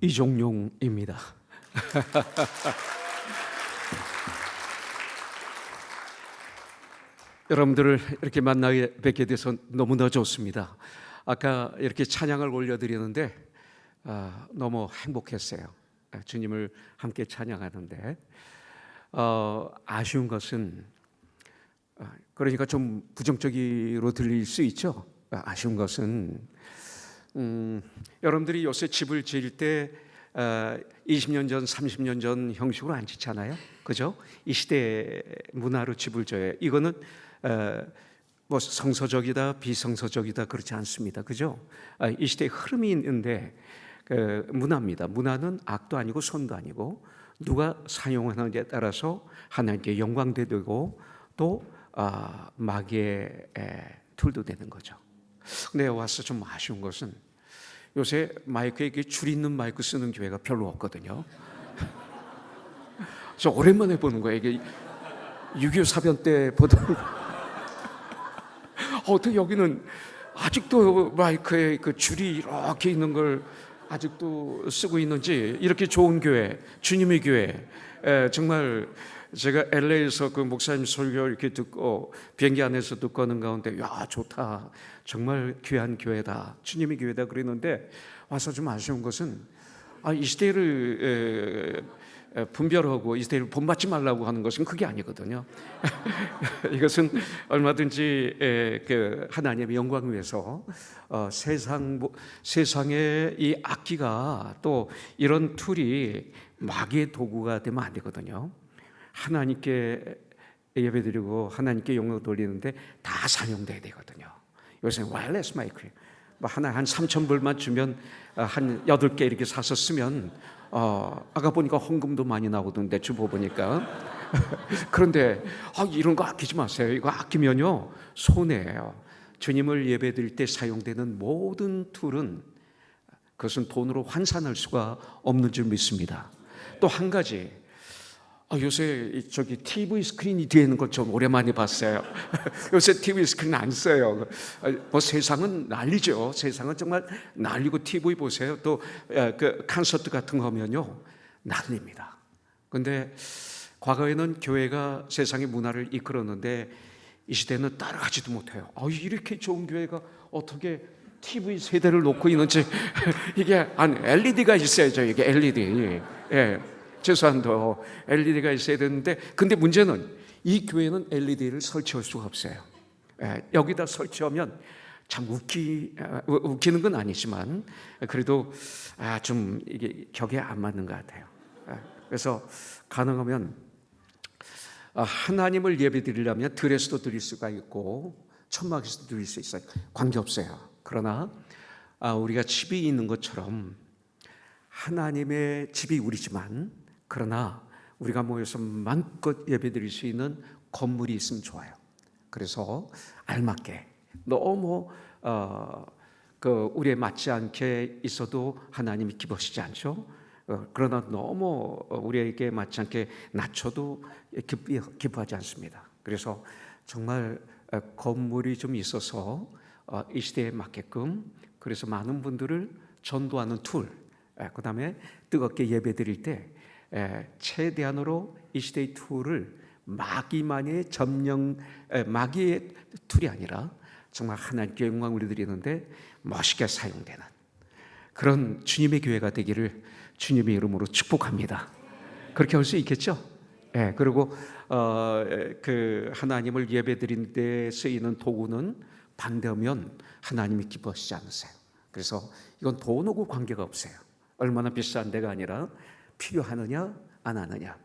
이종용입니다. 여러분들을 이렇게 만나게 뵙게 돼서 너무나 좋습니다. 아까 이렇게 찬양을 올려드리는데 너무 행복했어요. 주님을 함께 찬양하는데 아쉬운 것은 그러니까 좀 부정적으로 들릴 수 있죠. 아쉬운 것은 여러분들이 요새 집을 지을 때 20년 전, 30년 전 형식으로 안 짓잖아요. 그죠? 이 시대 문화로 집을 져요. 이거는 뭐 성서적이다, 비성서적이다 그렇지 않습니다. 그죠? 이 시대의 흐름이 있는데 문화입니다. 문화는 악도 아니고 선도 아니고 누가 사용하느냐에 따라서 하나님께 영광도 되고 또 마귀의 툴도 되는 거죠. 근데 와서 좀 아쉬운 것은 요새 마이크에 줄 있는 마이크 쓰는 교회가 별로 없거든요. 저 오랜만에 보는 거예요. 이게 6.25 사변 때 보던 어떻게 여기는 아직도 마이크에 그 줄이 이렇게 있는 걸 아직도 쓰고 있는지. 이렇게 좋은 교회, 주님의 교회, 정말 제가 LA에서 그 목사님 설교 이렇게 듣고 비행기 안에서 듣고 하는 가운데 야 좋다, 정말 귀한 교회다, 주님의 교회다 그랬는데 와서 좀 아쉬운 것은 이 시대를 분별하고 이 시대를 본받지 말라고 하는 것은 그게 아니거든요. 이것은 얼마든지 그 하나님의 영광을 위해서 세상의 이 악기가 또 이런 툴이 마귀의 도구가 되면 안 되거든요. 하나님께 예배드리고 하나님께 영광 돌리는데 다 사용돼야 되거든요. 요새 와이어리스 마이크 뭐 하나 한 3,000불만 주면 한 8개 이렇게 사서 쓰면 아까 보니까 헌금도 많이 나오던데 주보 보니까. 그런데 이런 거 아끼지 마세요. 이거 아끼면요 손해예요. 주님을 예배드릴 때 사용되는 모든 툴은 그것은 돈으로 환산할 수가 없는 줄 믿습니다. 또 한 가지, 요새 저기 TV 스크린이 뒤에 있는 걸 좀 오랜만에 봤어요. 요새 TV 스크린 안 써요. 뭐 세상은 난리죠. 세상은 정말 난리고 TV 보세요. 또 그 콘서트 같은 거 하면요 난립니다. 근데 과거에는 교회가 세상의 문화를 이끌었는데 이 시대는 따라가지도 못해요. 이렇게 좋은 교회가 어떻게 TV 세대를 놓고 있는지. 이게 LED가 있어야죠. 이게 LED. 최소한도 LED가 있어야 되는데, 근데 문제는 이 교회는 LED를 설치할 수가 없어요. 여기다 설치하면 참 웃기는 건 아니지만 그래도 좀 이게 격에 안 맞는 것 같아요. 그래서 가능하면 하나님을 예배드리려면 들에서도 드릴 수가 있고 천막에서도 드릴 수 있어요. 관계없어요. 그러나 우리가 집이 있는 것처럼 하나님의 집이 우리지만 그러나 우리가 모여서 마음껏 예배드릴 수 있는 건물이 있으면 좋아요. 그래서 알맞게 너무 우리에 맞지 않게 있어도 하나님이 기뻐하시지 않죠. 그러나 너무 우리에게 맞지 않게 낮춰도 기뻐하지 않습니다. 그래서 정말 건물이 좀 있어서 이 시대에 맞게끔, 그래서 많은 분들을 전도하는 툴, 그 다음에 뜨겁게 예배드릴 때 최대한으로 이 시대의 툴을 마귀의 툴이 아니라 정말 하나님께 영광을 드리는데 멋있게 사용되는 그런 주님의 교회가 되기를 주님의 이름으로 축복합니다. 그렇게 할 수 있겠죠? 그리고 그 하나님을 예배드리는 데 쓰이는 도구는 반대하면 하나님이 기뻐하시지 않으세요. 그래서 이건 돈하고 관계가 없어요. 얼마나 비싼 데가 아니라 필요하느냐 안 하느냐,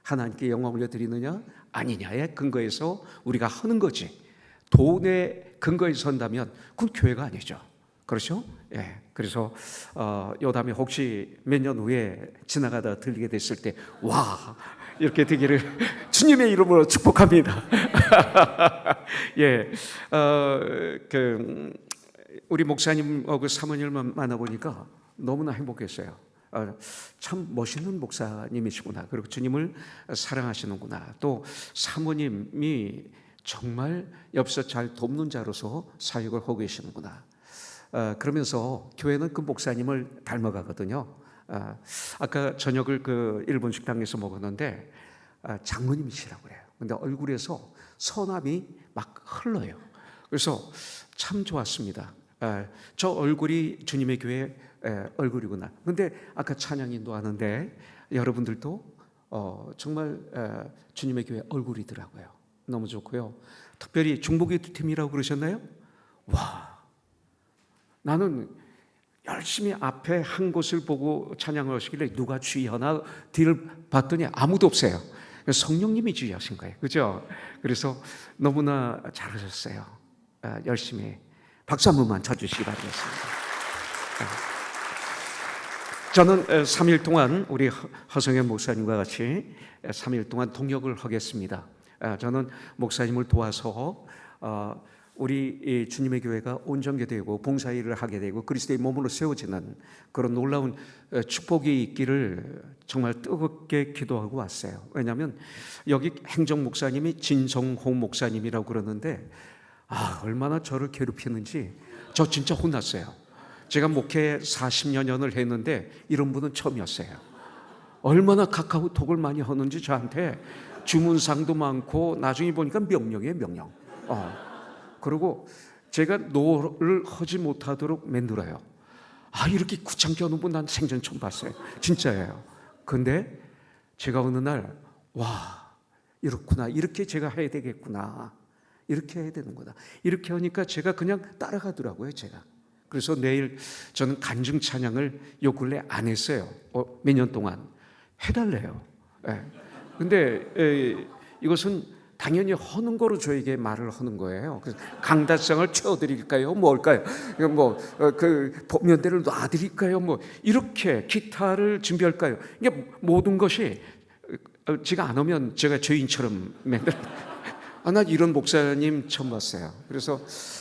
하나님께 영광을 드리느냐 아니냐에 근거해서 우리가 하는 거지, 돈의 근거에 선다면 그건 교회가 아니죠. 그렇죠? 그래서 요담에 혹시 몇 년 후에 지나가다 들리게 됐을 때 와 이렇게 되기를 주님의 이름으로 축복합니다. 우리 목사님하고 사모님을 만나보니까 너무나 행복했어요. 참 멋있는 목사님이시구나. 그리고 주님을 사랑하시는구나. 또 사모님이 정말 옆에서 잘 돕는 자로서 사역을 하고 계시는구나. 그러면서 교회는 그 목사님을 닮아가거든요. 아까 저녁을 그 일본 식당에서 먹었는데 장모님이시라고 그래요. 근데 얼굴에서 선함이 막 흘러요. 그래서 참 좋았습니다. 저 얼굴이 주님의 교회 얼굴이구나. 근데 아까 찬양 인도하는데 여러분들도 정말 주님의 교회 얼굴이더라고요. 너무 좋고요. 특별히 중보기 팀이라고 그러셨나요? 와, 나는 열심히 앞에 한 곳을 보고 찬양을 하시길래 누가 주의하나 뒤를 봤더니 아무도 없어요. 성령님이 주의하신 거예요. 그죠? 그래서 너무나 잘하셨어요. 열심히 박수 한 번만 쳐주시기 바라겠습니다. 저는 3일 동안 우리 허성현 목사님과 같이 3일 동안 동역을 하겠습니다. 저는 목사님을 도와서 우리 주님의 교회가 온전케되고 봉사일을 하게 되고 그리스도의 몸으로 세워지는 그런 놀라운 축복이 있기를 정말 뜨겁게 기도하고 왔어요. 왜냐하면 여기 행정 목사님이 진성호 목사님이라고 그러는데 얼마나 저를 괴롭히는지 저 진짜 혼났어요. 제가 목회 40년을 했는데 이런 분은 처음이었어요. 얼마나 카카오톡을 많이 하는지 저한테 주문상도 많고 나중에 보니까 명령이에요, 명령. 그리고 제가 노를 하지 못하도록 만들어요. 이렇게 구창게 하는 분 난 생전 처음 봤어요. 진짜예요. 근데 제가 어느 날 이렇구나, 이렇게 제가 해야 되겠구나, 이렇게 해야 되는 거다, 이렇게 하니까 제가 그냥 따라가더라고요. 제가 그래서 내일 저는 간증 찬양을 요 근래 안 했어요. 몇 년 동안 해달래요. 근데 이것은 당연히 하는 거로 저에게 말을 하는 거예요. 그래서 강다성을 채워드릴까요? 뭘까요? 그 면대를 놔드릴까요? 이렇게 기타를 준비할까요? 이게 모든 것이 제가 안 오면 제가 죄인처럼 맨날 나 이런 목사님 처음 봤어요. 그래서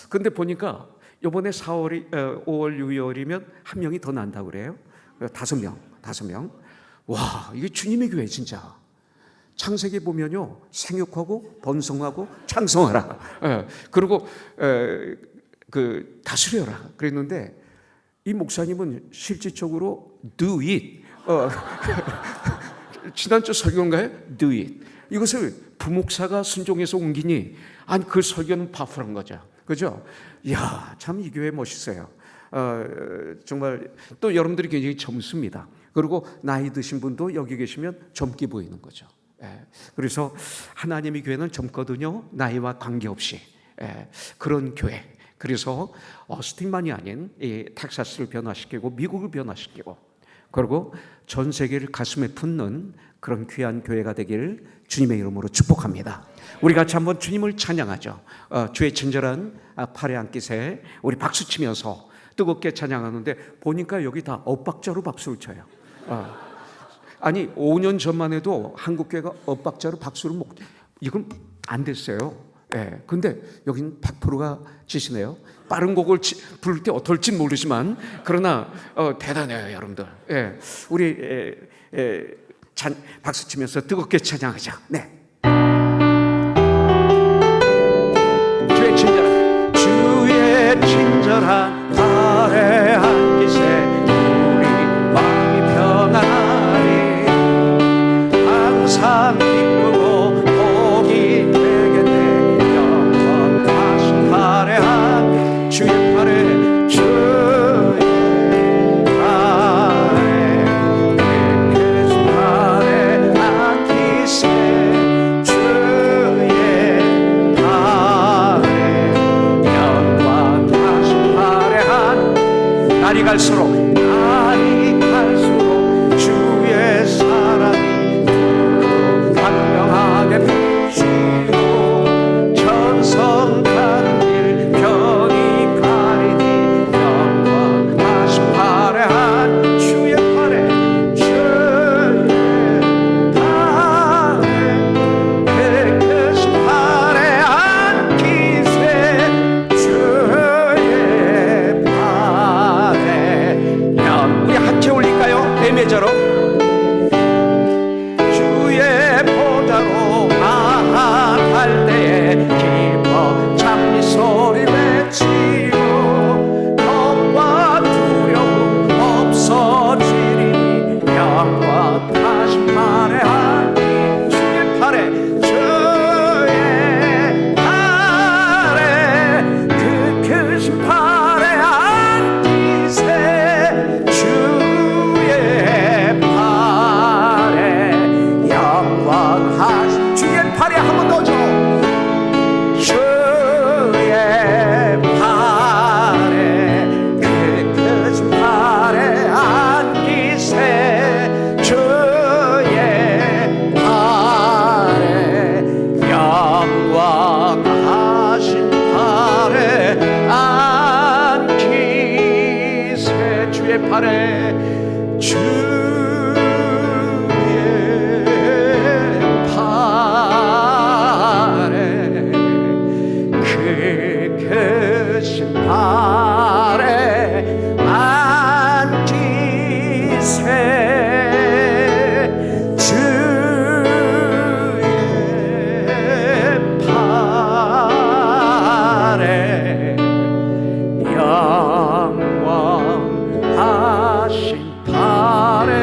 근데 보니까 이번에 5월 6월이면 한 명이 더 난다고 그래요. 5명. 와, 이게 주님의 교회 진짜. 창세기 보면요, 생육하고 번성하고 창성하라. 그리고 그 다스려라 그랬는데 이 목사님은 실질적으로 do it. 지난주 설교인가요? do it. 이것을 부목사가 순종해서 옮기니 그 설교는 파워풀한 거죠. 그죠? 이야, 참 이 교회 멋있어요. 정말 또 여러분들이 굉장히 젊습니다. 그리고 나이 드신 분도 여기 계시면 젊게 보이는 거죠. 그래서 하나님의 교회는 젊거든요. 나이와 관계없이 그런 교회. 그래서 어스틴만이 아닌 이 텍사스를 변화시키고 미국을 변화시키고 그리고 전 세계를 가슴에 품는 그런 귀한 교회가 되기를 주님의 이름으로 축복합니다. 우리 같이 한번 주님을 찬양하죠. 주의 친절한 팔에 안기세 우리 박수 치면서 뜨겁게 찬양하는데 보니까 여기 다 엇박자로 박수를 쳐요. 5년 전만 해도 한국교회가 엇박자로 박수를 이건 안 됐어요. 근데 여기는 100%가 치시네요. 빠른 곡을 부를 때 어떨지 모르지만 그러나 대단해요, 여러분들. 우리 박수 치면서 뜨겁게 찬양하자. 네. 주의 친절한 발에 안기세 우리 마음이 평안하리 항상 기쁘고 복이 되겠네 영원하신 발에 안 주의 팔에 주의 팔에 안기세 팔에 주의 팔에 그 크신 팔에 앉으세 주의 팔에 영원하신 팔에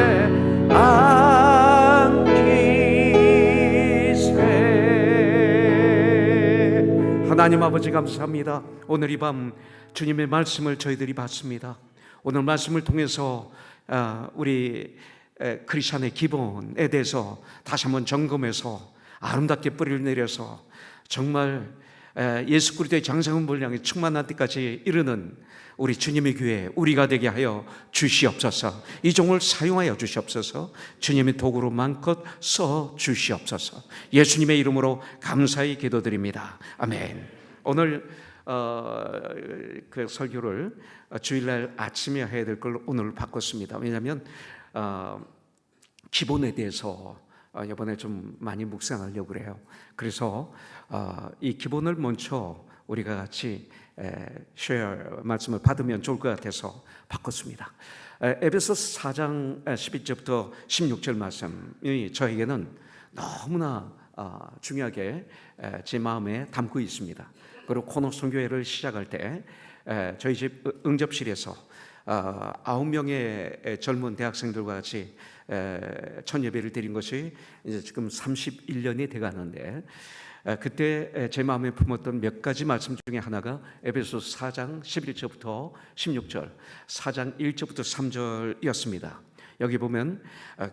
앉으세. 하나님 아버지 감사합니다. 오늘 이 밤 주님의 말씀을 저희들이 받습니다. 오늘 말씀을 통해서 우리 크리스천의 기본에 대해서 다시 한번 점검해서 아름답게 뿌리를 내려서 정말 예수 그리스도의 장성한 분량이 충만한 때까지 이르는 우리 주님의 교회 우리가 되게 하여 주시옵소서. 이 종을 사용하여 주시옵소서. 주님의 도구로 마음껏 써 주시옵소서. 예수님의 이름으로 감사히 기도드립니다. 아멘. 오늘 그 설교를 주일날 아침에 해야 될 걸 오늘 바꿨습니다. 왜냐하면 기본에 대해서 이번에 좀 많이 묵상하려고 그래요. 그래서 이 기본을 먼저 우리가 같이 쉐어 말씀을 받으면 좋을 것 같아서 바꿨습니다. 에베소서 4장 11절부터 16절 말씀이 저에게는 너무나 중요하게 제 마음에 담고 있습니다. 그리고 코너송 교회를 시작할 때 저희 집 응접실에서 9명의 젊은 대학생들과 같이 첫 예배를 드린 것이 이제 지금 31년이 돼가는데, 그때 제 마음에 품었던 몇 가지 말씀 중에 하나가 에베소서 4장 11절부터 16절, 4장 1절부터 3절이었습니다. 여기 보면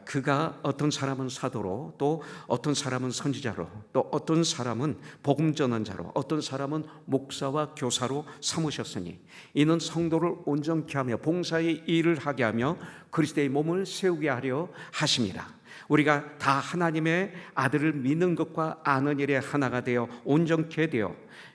그가 어떤 사람은 사도로, 또 어떤 사람은 선지자로, 또 어떤 사람은 복음 전환자로, 어떤 사람은 목사와 교사로 삼으셨으니 이는 성도를 온전케 하며 봉사의 일을 하게 하며 그리스도의 몸을 세우게 하려 하심이라. 우리가 다 하나님의 아들을 믿는 것과 아는 일에 하나가 되어 온전케 되어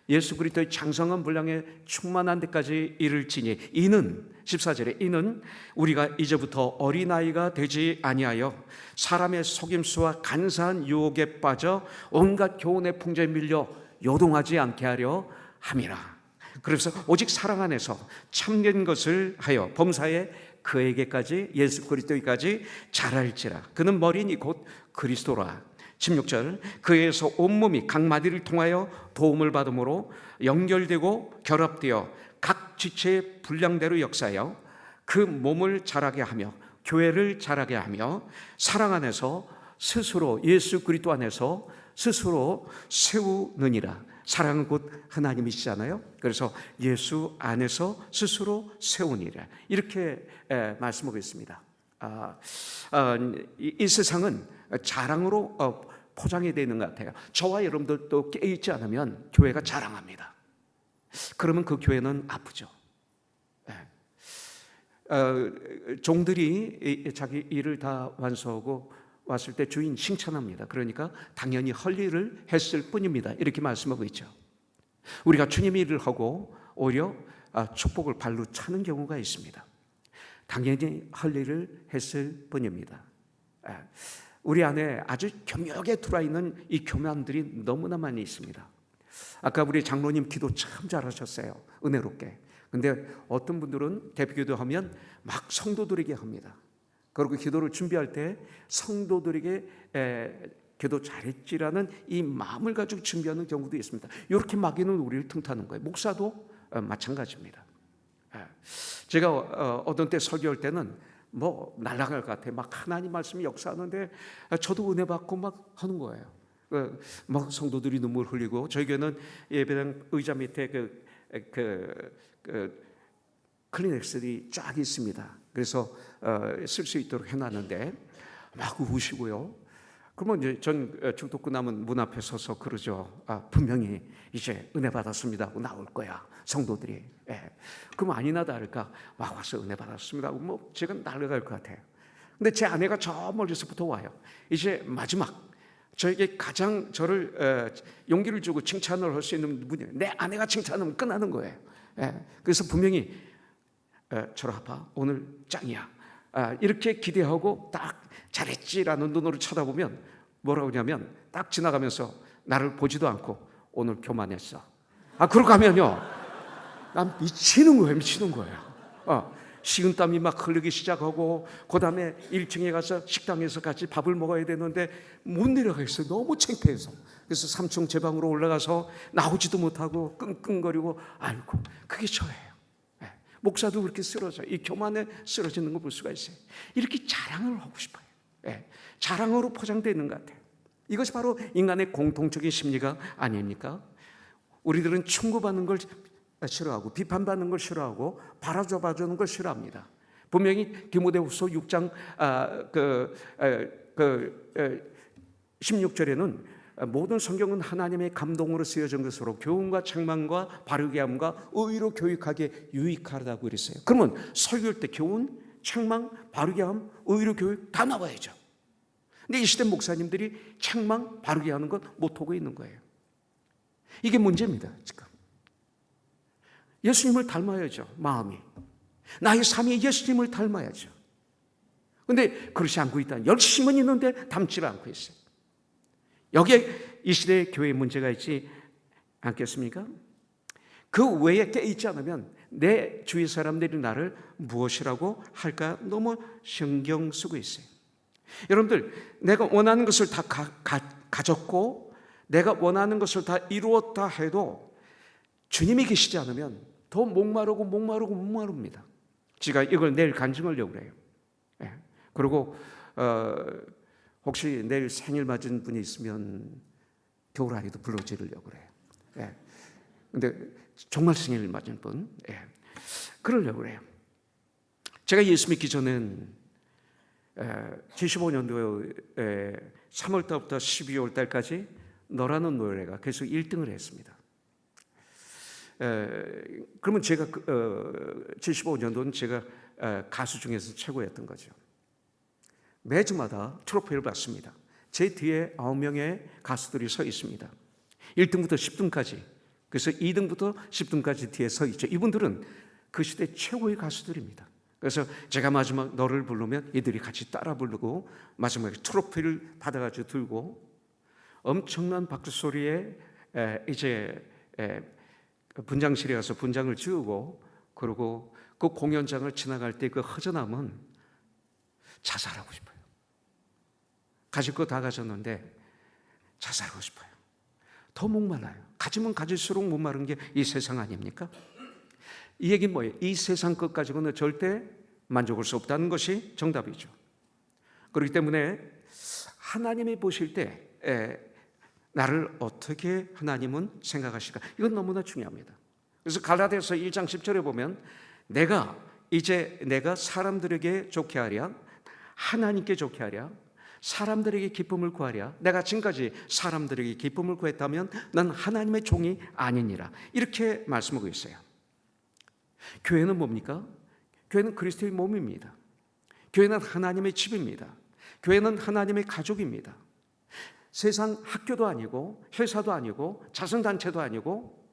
예수 그리스도의 장성한 분량에 충만한 데까지 이를지니 이는 14절에 이는 우리가 이제부터 어린아이가 되지 아니하여 사람의 속임수와 간사한 유혹에 빠져 온갖 교훈의 풍조에 밀려 요동하지 않게 하려 함이라. 그래서 오직 사랑 안에서 참된 것을 하여 범사에 그에게까지 예수 그리스도까지 자랄지라. 그는 머리니 곧 그리스도라. 16절 그에서 온몸이 각 마디를 통하여 도움을 받음으로 연결되고 결합되어 각 지체의 분량대로 역사하여 그 몸을 자라게 하며 교회를 자라게 하며 사랑 안에서 스스로 예수 그리스도 안에서 스스로 세우느니라. 사랑은 곧 하나님이시잖아요. 그래서 예수 안에서 스스로 세우니라. 이렇게 말씀하고 있습니다. 이 세상은 자랑으로 포장이 되는 것 같아요. 저와 여러분들도 깨있지 않으면 교회가 자랑합니다. 그러면 그 교회는 아프죠. 종들이 자기 일을 다 완수하고 왔을 때 주인 칭찬합니다. 그러니까 당연히 할 일을 했을 뿐입니다. 이렇게 말씀하고 있죠. 우리가 주님의 일을 하고 오히려 축복을 발로 차는 경우가 있습니다. 당연히 할 일을 했을 뿐입니다. 우리 안에 아주 교묘하게 들어있는 이 교만들이 너무나 많이 있습니다. 아까 우리 장로님 기도 참 잘하셨어요. 은혜롭게. 근데 어떤 분들은 대표기도 하면 막 성도들에게 합니다. 그리고 기도를 준비할 때 성도들에게 기도 잘했지라는 이 마음을 가지고 준비하는 경우도 있습니다. 이렇게 마귀는 우리를 틈타는 거예요. 목사도 마찬가지입니다. 제가 어떤 때 설교할 때는 뭐 날아갈 것 같아요. 막 하나님 말씀이 역사하는데 저도 은혜 받고 막 하는 거예요. 막 성도들이 눈물 흘리고, 저희 교회는 예배당 의자 밑에 클리넥스들이 쫙 있습니다. 그래서 쓸 수 있도록 해놨는데 막 우시고요. 그러면 이제 전 중독 끝나면 문 앞에 서서 그러죠. 분명히 이제 은혜 받았습니다 하고 나올 거야, 성도들이. 그럼 아니나 다를까 막 와서 은혜 받았습니다 하고 뭐 제가 날아갈 것 같아요. 근데 제 아내가 저 멀리서부터 와요. 이제 마지막 저에게 가장 저를 용기를 주고 칭찬을 할 수 있는 분이 내 아내가 칭찬하면 끝나는 거예요. 그래서 분명히 철아빠 오늘 짱이야. 이렇게 기대하고 딱 잘했지라는 눈으로 쳐다보면 뭐라고 하냐면 딱 지나가면서 나를 보지도 않고 오늘 교만했어. 그러고 가면요, 난 미치는 거예요. 식은땀이 막 흐르기 시작하고, 그 다음에 1층에 가서 식당에서 같이 밥을 먹어야 되는데 못 내려가겠어요. 너무 창피해서. 그래서 3층 제 방으로 올라가서 나오지도 못하고 끙끙거리고, 아이고, 그게 저예요. 목사도 그렇게 쓰러져, 이 교만에 쓰러지는 걸 볼 수가 있어요. 이렇게 자랑을 하고 싶어요. 자랑으로 포장되어 있는 것 같아요. 이것이 바로 인간의 공통적인 심리가 아닙니까? 우리들은 충고받는 걸 싫어하고, 비판받는 걸 싫어하고, 바라봐주는 걸 싫어합니다. 분명히 디모데후서 6장 16절에는 모든 성경은 하나님의 감동으로 쓰여진 것으로 교훈과 책망과 바르게 함과 의로 교육하기에 유익하다고 그랬어요. 그러면 설교할 때 교훈, 책망, 바르게 함, 의로 교육 다 나와야죠. 근데 이 시대 목사님들이 책망, 바르게 하는 건 못하고 있는 거예요. 이게 문제입니다. 지금 예수님을 닮아야죠. 마음이, 나의 삶이 예수님을 닮아야죠. 근데 그렇지 않고 있다. 열심은 있는데 닮지를 않고 있어요. 여기에 이 시대의 교회에 문제가 있지 않겠습니까? 그 외에 깨있지 않으면 내 주위 사람들이 나를 무엇이라고 할까 너무 신경 쓰고 있어요. 여러분들, 내가 원하는 것을 다 가졌고 내가 원하는 것을 다 이루었다 해도 주님이 계시지 않으면 더 목마릅니다. 제가 이걸 내일 간증하려고 그래요. 그리고 혹시 내일 생일 맞은 분이 있으면 겨울 아이도 불러드리려고 그래요. 근데 정말 생일 맞은 분, 그러려고 그래요. 제가 예수 믿기 전엔 75년도에 3월달부터 12월 달까지 너라는 노래가 계속 1등을 했습니다. 그러면 제가 75년도는 제가 가수 중에서 최고였던 거죠. 매주마다 트로피를 받습니다. 제 뒤에 9명의 가수들이 서 있습니다. 1등부터 10등까지, 그래서 2등부터 10등까지 뒤에 서 있죠. 이분들은 그 시대 최고의 가수들입니다. 그래서 제가 마지막 너를 부르면 이들이 같이 따라 부르고 마지막에 트로피를 받아가지고 들고 엄청난 박수 소리에 이제 분장실에 가서 분장을 지우고, 그리고 그 공연장을 지나갈 때 그 허전함은 자살하고 싶어요. 가질 거 다 가졌는데 자살하고 싶어요. 더 목말라요. 가지면 가질수록 목마른 게 이 세상 아닙니까? 이 얘기는 뭐예요? 이 세상 것 가지고는 절대 만족할 수 없다는 것이 정답이죠. 그렇기 때문에 하나님이 보실 때 나를 어떻게 하나님은 생각하실까? 이건 너무나 중요합니다. 그래서 갈라디아서 1장 10절에 보면 내가 사람들에게 좋게 하랴, 하나님께 좋게 하랴, 사람들에게 기쁨을 구하랴. 내가 지금까지 사람들에게 기쁨을 구했다면 난 하나님의 종이 아니니라. 이렇게 말씀하고 있어요. 교회는 뭡니까? 교회는 그리스도의 몸입니다. 교회는 하나님의 집입니다. 교회는 하나님의 가족입니다. 세상 학교도 아니고 회사도 아니고 자선단체도 아니고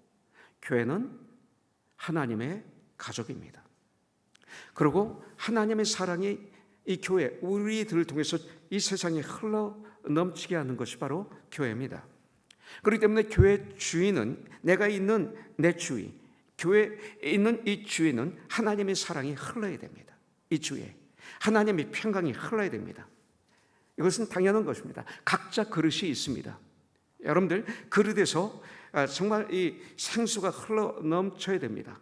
교회는 하나님의 가족입니다. 그리고 하나님의 사랑이 이 교회, 우리들을 통해서 이 세상에 흘러 넘치게 하는 것이 바로 교회입니다. 그렇기 때문에 교회 주인은, 내가 있는 내 주위, 교회에 있는 이 주위는 하나님의 사랑이 흘러야 됩니다. 이 주위에 하나님의 평강이 흘러야 됩니다. 이것은 당연한 것입니다. 각자 그릇이 있습니다. 여러분들, 그릇에서 정말 이 생수가 흘러 넘쳐야 됩니다.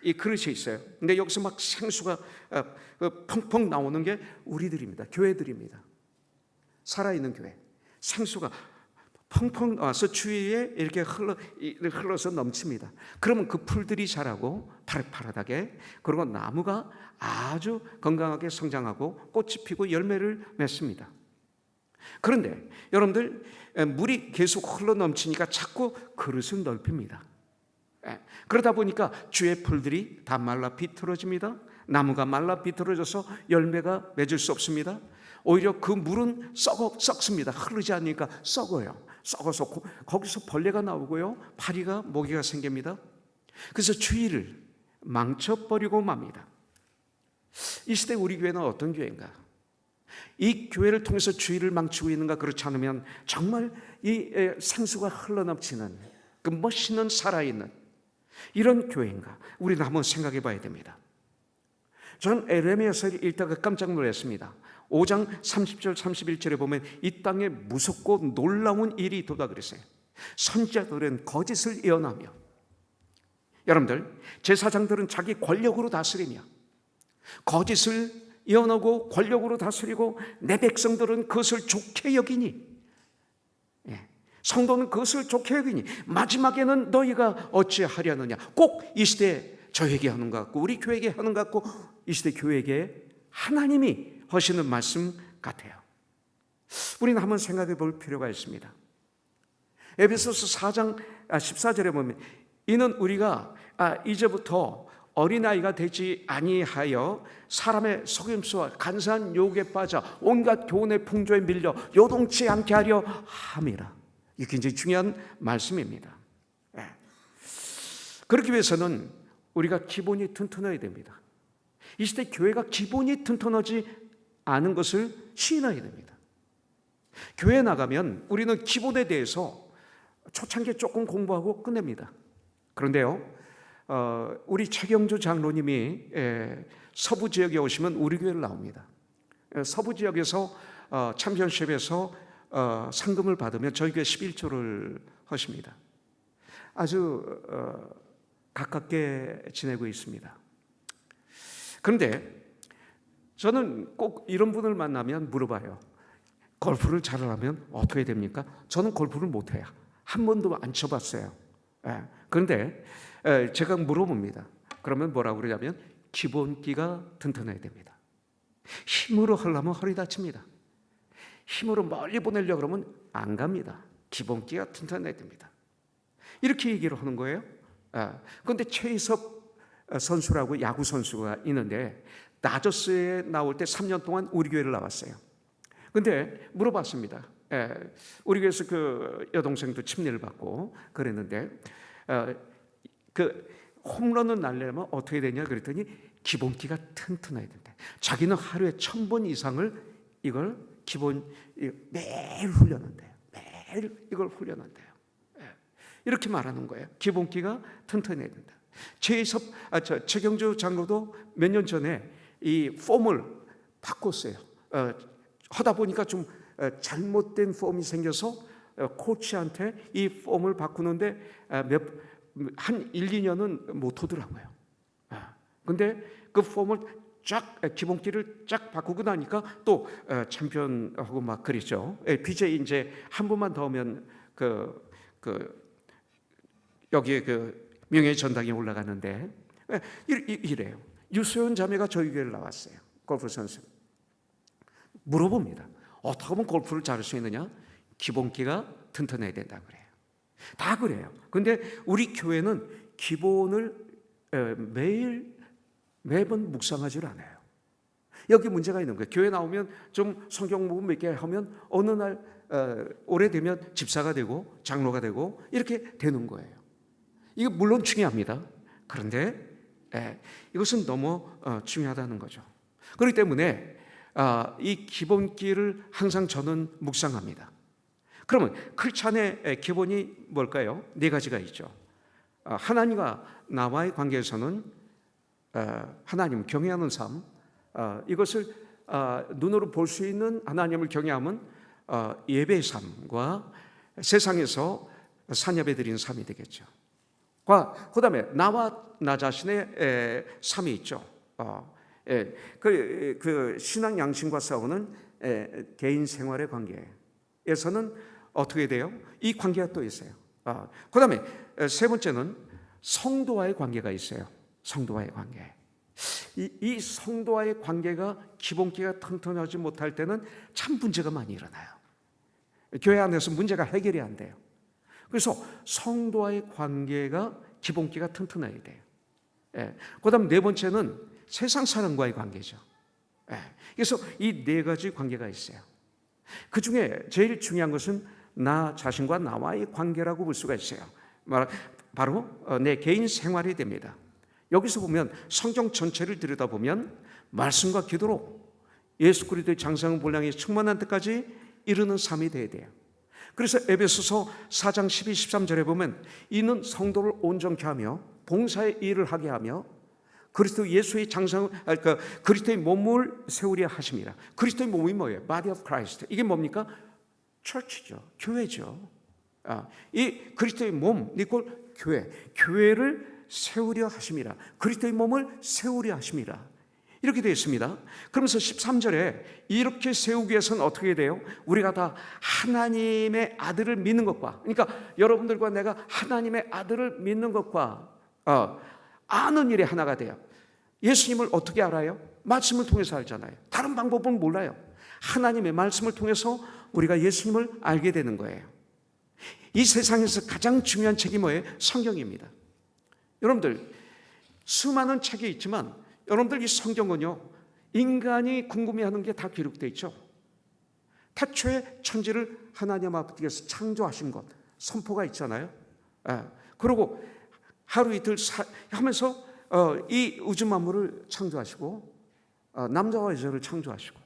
이 그릇이 있어요. 근데 여기서 막 생수가 펑펑 나오는 게 우리들입니다. 교회들입니다. 살아있는 교회. 생수가 펑펑 나와서 주위에 이렇게 흘러서 넘칩니다. 그러면 그 풀들이 자라고 파릇파릇하게, 그리고 나무가 아주 건강하게 성장하고 꽃이 피고 열매를 맺습니다. 그런데 여러분들, 물이 계속 흘러 넘치니까 자꾸 그릇을 넓힙니다. 그러다 보니까 주의 풀들이 다 말라 비틀어집니다. 나무가 말라 비틀어져서 열매가 맺을 수 없습니다. 오히려 그 물은 썩습니다. 흐르지 않으니까 썩어요. 썩어서 거기서 벌레가 나오고요, 파리가, 모기가 생깁니다. 그래서 주위를 망쳐버리고 맙니다. 이 시대 우리 교회는 어떤 교회인가? 이 교회를 통해서 주의를 망치고 있는가? 그렇지 않으면 정말 이 생수가 흘러넘치는 그 멋있는 살아있는 이런 교회인가? 우리는 한번 생각해 봐야 됩니다. 저는 에레미야서를 읽다가 깜짝 놀랐습니다. 5장 30절 31절에 보면 이 땅에 무섭고 놀라운 일이 있도다 그랬어요. 선지자들은 거짓을 예언하며, 여러분들 제사장들은 자기 권력으로 다스리며 거짓을 예언하고 권력으로 다스리고 내 백성들은 그것을 좋게 여기니, 성도는 그것을 좋게 여기니 마지막에는 너희가 어찌하려느냐. 꼭 이 시대에 저에게 하는 것 같고 우리 교회에게 하는 것 같고 이 시대 교회에게 하나님이 하시는 말씀 같아요. 우리는 한번 생각해 볼 필요가 있습니다. 에베소서 4장 14절에 보면 이는 우리가 이제부터 어린아이가 되지 아니하여 사람의 속임수와 간사한 유혹에 빠져 온갖 교훈의 풍조에 밀려 요동치 않게 하려 함이라. 이게 굉장히 중요한 말씀입니다. 그렇기 위해서는 우리가 기본이 튼튼해야 됩니다. 이 시대 교회가 기본이 튼튼하지 않은 것을 시인해야 됩니다. 교회에 나가면 우리는 기본에 대해서 초창기에 조금 공부하고 끝냅니다. 그런데요, 우리 최경주 장로님이 서부 지역에 오시면 우리 교회를 나옵니다. 서부 지역에서 챔피언십에서 상금을 받으면 저희 교회 11조를 하십니다. 아주 가깝게 지내고 있습니다. 그런데 저는 꼭 이런 분을 만나면 물어봐요. 골프를 잘하면 어떻게 됩니까? 저는 골프를 못해요. 한 번도 안 쳐봤어요. 그런데 제가 물어봅니다. 그러면 뭐라고 그러냐면 기본기가 튼튼해야 됩니다. 힘으로 하려면 허리 다칩니다. 힘으로 멀리 보내려고 그러면 안 갑니다. 기본기가 튼튼해야 됩니다. 이렇게 얘기를 하는 거예요. 그런데 최희섭 선수라고 야구 선수가 있는데 다저스에 나올 때 3년 동안 우리 교회를 나왔어요. 근데 물어봤습니다. 우리 교회에서 그 여동생도 침례를 받고 그랬는데 그 홈런을 날려면 어떻게 되냐 그랬더니 기본기가 튼튼해야 된대. 자기는 하루에 1000번 이상을 이걸 기본 매일 훈련한대요. 매일 이걸 훈련한대요. 이렇게 말하는 거예요. 기본기가 튼튼해야 된다. 최경주 장로도 몇 년 전에 이 폼을 바꿨어요. 하다 보니까 좀 잘못된 폼이 생겨서 코치한테 이 폼을 바꾸는데 한 1, 2년은 못 하더라고요. 근데 그 폼을 쫙 기본기를 쫙 바꾸고 나니까 또 챔피언하고 막 그랬죠. BJ 이제 한 번만 더 하면 여기에 그 명예 전당에 올라가는데 이래요. 유소연 자매가 저희 교회를 나왔어요. 골프 선수. 물어봅니다. 어떻게 하면 골프를 잘할 수 있느냐? 기본기가 튼튼해야 된다 그래요. 다 그래요. 근데 우리 교회는 기본을 매번 묵상하지 않아요. 여기 문제가 있는 거예요. 교회 나오면 좀 성경 공부 몇 개 하면 어느 날 오래되면 집사가 되고 장로가 되고 이렇게 되는 거예요. 이거 물론 중요합니다. 그런데 이것은 너무 중요하다는 거죠. 그렇기 때문에 이 기본기를 항상 저는 묵상합니다. 그러면 크리스찬의 기본이 뭘까요? 4가지가 있죠. 하나님과 나와의 관계에서는 하나님 경외하는 삶, 이것을 눈으로 볼 수 있는 하나님을 경외함은 예배의 삶과 세상에서 산예배 드리는 삶이 되겠죠. 그 다음에 나와 나 자신의 삶이 있죠. 그 신앙 양심과 싸우는 개인 생활의 관계에서는 어떻게 돼요? 이 관계가 또 있어요. 그 다음에 세 번째는 성도와의 관계가 있어요. 성도와의 관계. 이 성도와의 관계가 기본기가 튼튼하지 못할 때는 참 문제가 많이 일어나요. 교회 안에서 문제가 해결이 안 돼요. 그래서 성도와의 관계가 기본기가 튼튼해야 돼요. 그 다음 4번째는 세상 사람과의 관계죠. 그래서 이 4가지 관계가 있어요. 그 중에 제일 중요한 것은 나 자신과 나와의 관계라고 볼 수가 있어요. 바로 내 개인 생활이 됩니다. 여기서 보면 성경 전체를 들여다보면 말씀과 기도로 예수 그리스도의 장성한 분량이 충만한 때까지 이르는 삶이 되어야 돼요. 그래서 에베소서 4장 12, 13절에 보면 이는 성도를 온전케 하며 봉사의 일을 하게 하며 그리스도 예수의 그러니까 그리스도의 몸을 세우려 하심이라. 그리스도의 몸이 뭐예요? Body of Christ. 이게 뭡니까? 처치죠. 교회죠. 이 그리스도의 몸, 이걸 교회를 세우려 하심이라. 그리스도의 몸을 세우려 하심이라. 이렇게 되어 있습니다. 그러면서 13절에 이렇게 세우기 위해서는 어떻게 돼요? 우리가 다 하나님의 아들을 믿는 것과, 그러니까 여러분들과 내가 하나님의 아들을 믿는 것과 아는 일에 하나가 돼요. 예수님을 어떻게 알아요? 말씀을 통해서 알잖아요. 다른 방법은 몰라요. 하나님의 말씀을 통해서 우리가 예수님을 알게 되는 거예요. 이 세상에서 가장 중요한 책이 뭐예요? 성경입니다. 여러분들 수많은 책이 있지만 여러분들 이 성경은요, 인간이 궁금해하는 게 다 기록되어 있죠. 태초에 천지를 하나님 아버지께서 창조하신 것 선포가 있잖아요. 그리고 하루 이틀 하면서 이 우주 만물을 창조하시고 남자와 여자를 창조하시고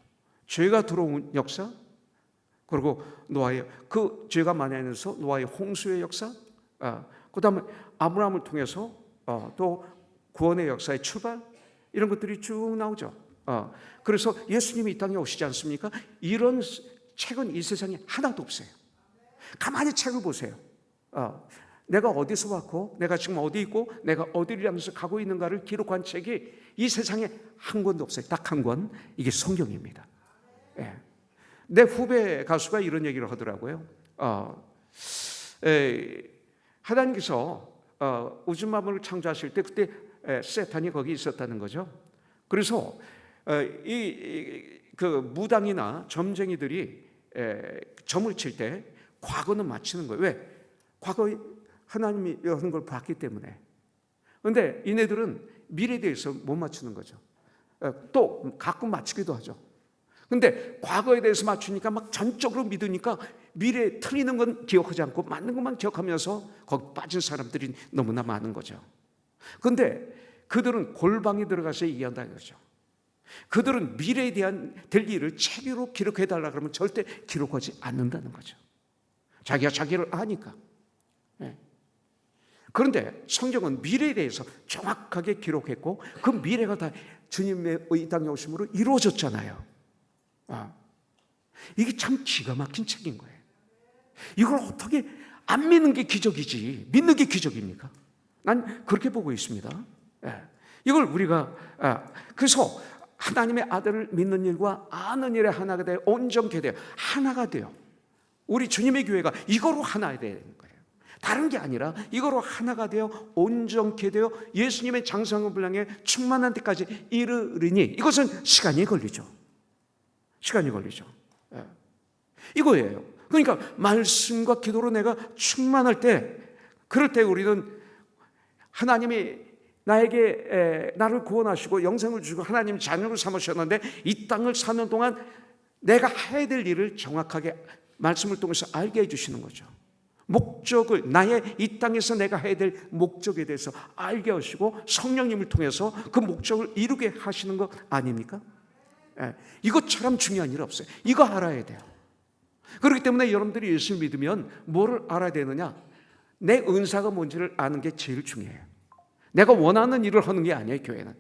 죄가 들어온 역사, 그리고 노아의 그 죄가 만연해서 노아의 홍수의 역사, 그 다음에 아브라함을 통해서 또 구원의 역사의 출발, 이런 것들이 쭉 나오죠. 그래서 예수님이 이 땅에 오시지 않습니까? 이런 책은 이 세상에 하나도 없어요. 가만히 책을 보세요. 내가 어디서 왔고 내가 지금 어디 있고 내가 어디를 향해서 가고 있는가를 기록한 책이 이 세상에 한 권도 없어요. 딱 한 권. 이게 성경입니다. 내 후배 가수가 이런 얘기를 하더라고요. 하나님께서 우주 만물을 창조하실 때 그때 세탄이 거기 있었다는 거죠. 그래서 그 무당이나 점쟁이들이 점을 칠 때 과거는 맞히는 거예요. 왜? 과거에 하나님이 하는 걸 봤기 때문에. 그런데 이네들은 미래에 대해서 못 맞추는 거죠. 또 가끔 맞추기도 하죠. 근데 과거에 대해서 맞추니까 막 전적으로 믿으니까 미래에 틀리는 건 기억하지 않고 맞는 것만 기억하면서 거기 빠진 사람들이 너무나 많은 거죠. 그런데 그들은 골방에 들어가서 얘기한다는 거죠. 그들은 미래에 대한 될 일을 책으로 기록해달라 그러면 절대 기록하지 않는다는 거죠. 자기가 자기를 아니까. 그런데 성경은 미래에 대해서 정확하게 기록했고 그 미래가 다 주님의 이 땅에 오심으로 이루어졌잖아요. 이게 참 기가 막힌 책인 거예요. 이걸 어떻게 안 믿는 게 기적이지 믿는 게 기적입니까? 난 그렇게 보고 있습니다. 이걸 우리가 그래서 하나님의 아들을 믿는 일과 아는 일에 하나가 돼요. 온전케 돼요. 하나가 돼요. 우리 주님의 교회가 이거로 하나 되는 거예요. 다른 게 아니라 이거로 하나가 되어 온전케 되어 예수님의 장성한 분량에 충만한 데까지 이르리니 이것은 시간이 걸리죠. 시간이 걸리죠. 이거예요. 그러니까 말씀과 기도로 내가 충만할 때, 그럴 때 우리는 하나님이 나를 구원하시고 영생을 주고 하나님 자녀로 삼으셨는데 이 땅을 사는 동안 내가 해야 될 일을 정확하게 말씀을 통해서 알게 해주시는 거죠. 목적을, 나의 이 땅에서 내가 해야 될 목적에 대해서 알게 하시고 성령님을 통해서 그 목적을 이루게 하시는 것 아닙니까? 이것처럼 중요한 일 없어요. 이거 알아야 돼요. 그렇기 때문에 여러분들이 예수를 믿으면 뭐를 알아야 되느냐? 내 은사가 뭔지를 아는 게 제일 중요해요. 내가 원하는 일을 하는 게 아니에요. 교회는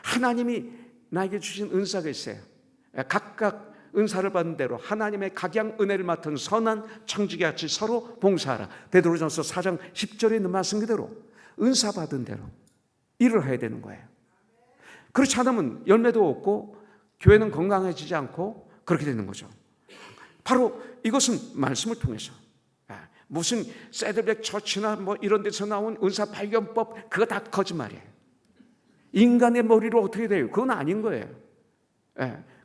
하나님이 나에게 주신 은사가 있어요. 각각 은사를 받은 대로 하나님의 각양 은혜를 맡은 선한 청지기 같이 서로 봉사하라. 베드로전서 4장 10절에 있는 말씀 그대로 은사 받은 대로 일을 해야 되는 거예요. 그렇지 않으면 열매도 없고 교회는 건강해지지 않고 그렇게 되는 거죠. 바로 이것은 말씀을 통해서, 무슨 새들백 처치나 뭐 이런 데서 나온 은사 발견법, 그거 다 거짓말이에요. 인간의 머리로 어떻게 돼요? 그건 아닌 거예요.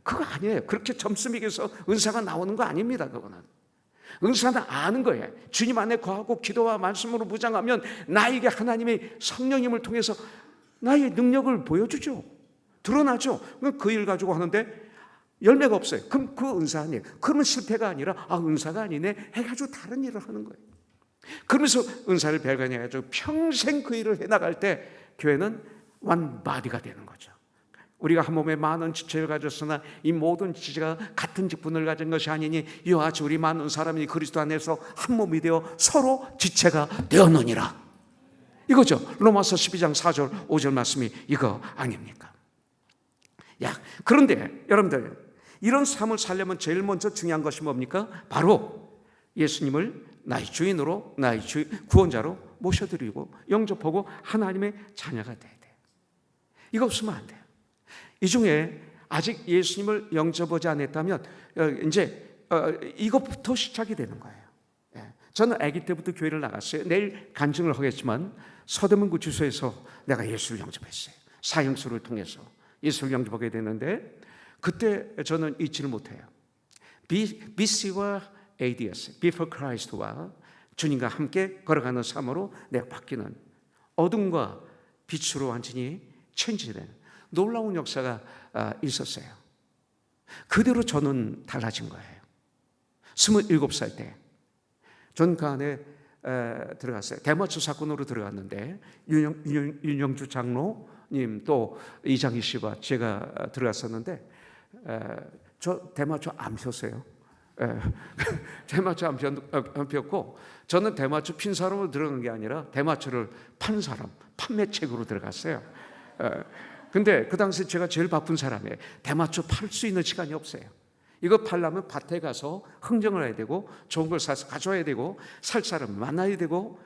그거 아니에요. 그렇게 점수 매겨서 은사가 나오는 거 아닙니다. 그거는 은사는 아는 거예요. 주님 안에 거하고 기도와 말씀으로 무장하면 나에게 하나님의 성령님을 통해서 나의 능력을 보여주죠. 드러나죠. 그 일 가지고 하는데 열매가 없어요. 그럼 그 은사 아니에요. 그러면 실패가 아니라 은사가 아니네 해가지고 다른 일을 하는 거예요. 그러면서 은사를 발견해가지고 평생 그 일을 해나갈 때 교회는 one body가 되는 거죠. 우리가 한 몸에 많은 지체를 가졌으나 이 모든 지체가 같은 직분을 가진 것이 아니니 이와 같이 우리 많은 사람이 그리스도 안에서 한 몸이 되어 서로 지체가 되었느니라. 이거죠. 로마서 12장 4절 5절 말씀이 이거 아닙니까? 그런데 여러분들, 이런 삶을 살려면 제일 먼저 중요한 것이 뭡니까? 바로 예수님을 나의 주인으로, 나의 구원자로 모셔드리고 영접하고 하나님의 자녀가 돼야 돼요. 이거 없으면 안 돼요. 이 중에 아직 예수님을 영접하지 않았다면 이제 이것부터 시작이 되는 거예요. 저는 아기 때부터 교회를 나갔어요. 내일 간증을 하겠지만 서대문구 주소에서 내가 예수를 영접했어요. 사형수를 통해서 예수를 영접하게 됐는데 그때 저는 잊지를 못해요. BC와 AD였어요. Before Christ와 주님과 함께 걸어가는 삶으로 내가 바뀌는, 어둠과 빛으로 완전히 체인지된 놀라운 역사가 있었어요. 그대로 저는 달라진 거예요. 27살 때 전 그 안에 들어갔어요. 대마초 사건으로 들어갔는데 윤영주 장로님 또 이장희 씨와 제가 들어갔었는데 저 대마초 안 폈어요. 대마초 안 폈고 저는 대마초 핀 사람으로 들어간 게 아니라 대마초를 판 사람, 판매책으로 들어갔어요. 근데 그 당시 제가 제일 바쁜 사람이에요. 대마초 팔 수 있는 시간이 없어요. 이거 팔려면 밭에 가서 흥정을 해야 되고 좋은 걸 사서 가져와야 되고 살 사람 만나야 되고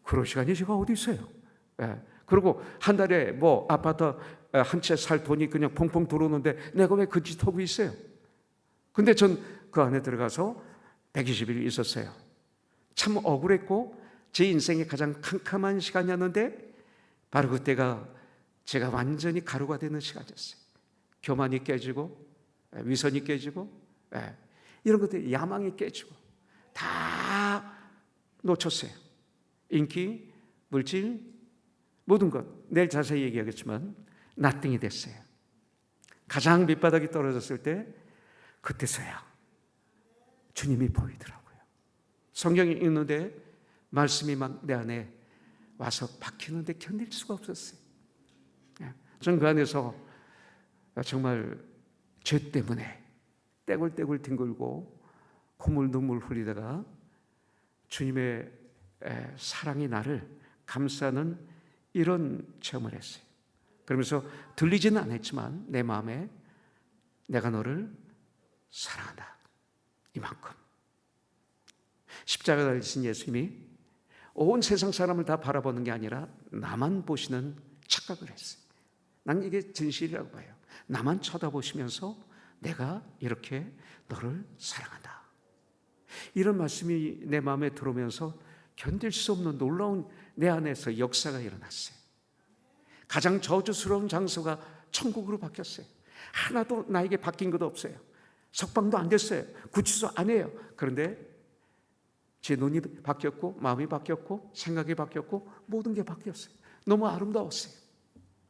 그럴 시간이 제가 어디 있어요. 그리고 한 달에 뭐 아파트 한 채 살 돈이 그냥 펑펑 들어오는데 내가 왜 그 짓 하고 있어요? 근데 전 그 안에 들어가서 120일 있었어요. 참 억울했고 제 인생의 가장 캄캄한 시간이었는데 바로 그때가 제가 완전히 가루가 되는 시간이었어요. 교만이 깨지고 위선이 깨지고 이런 것들이, 야망이 깨지고 다 놓쳤어요. 인기, 물질, 모든 것, 내일 자세히 얘기하겠지만 nothing이 됐어요. 가장 밑바닥이 떨어졌을 때 그때서야 주님이 보이더라고요. 성경이 읽는데 말씀이 막 내 안에 와서 박히는데 견딜 수가 없었어요. 저는 그 안에서 정말 죄 때문에 떼굴떼굴 뒹굴고 콧물 눈물 흘리다가 주님의 사랑이 나를 감싸는 이런 체험을 했어요. 그러면서 들리지는 않았지만 내 마음에 내가 너를 사랑한다, 이만큼. 십자가 달리신 예수님이 온 세상 사람을 다 바라보는 게 아니라 나만 보시는 착각을 했어요. 난 이게 진실이라고 봐요. 나만 쳐다보시면서 내가 이렇게 너를 사랑한다, 이런 말씀이 내 마음에 들어오면서 견딜 수 없는 놀라운 내 안에서 역사가 일어났어요. 가장 저주스러운 장소가 천국으로 바뀌었어요. 하나도 나에게 바뀐 것도 없어요. 석방도 안 됐어요. 구치소 안 해요. 그런데 제 눈이 바뀌었고 마음이 바뀌었고 생각이 바뀌었고 모든 게 바뀌었어요. 너무 아름다웠어요.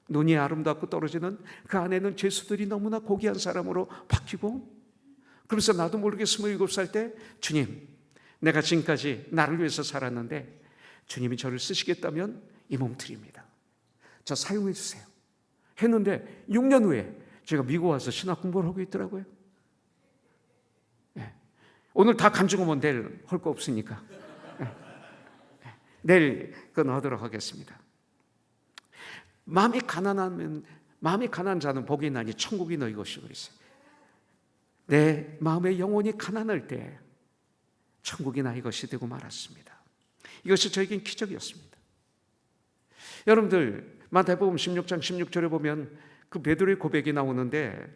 눈이 아름답고 떨어지는 그 안에는 죄수들이 너무나 고귀한 사람으로 바뀌고, 그래서 나도 모르게 27살 때 주님, 내가 지금까지 나를 위해서 살았는데 주님이 저를 쓰시겠다면 이 몸 드립니다. 저 사용해 주세요 했는데 6년 후에 제가 미국 와서 신학 공부를 하고 있더라고요. 오늘 다 간증하면 내일 할 거 없으니까 내일 그건 하도록 하겠습니다. 마음이 가난한 자는 복이 나니 천국이 너희 것이고 그랬어요. 내 마음의 영혼이 가난할 때 천국이 나의 것이 되고 말았습니다. 이것이 저에겐 기적이었습니다. 여러분들 마태복음 16장 16절에 보면 그 베드로의 고백이 나오는데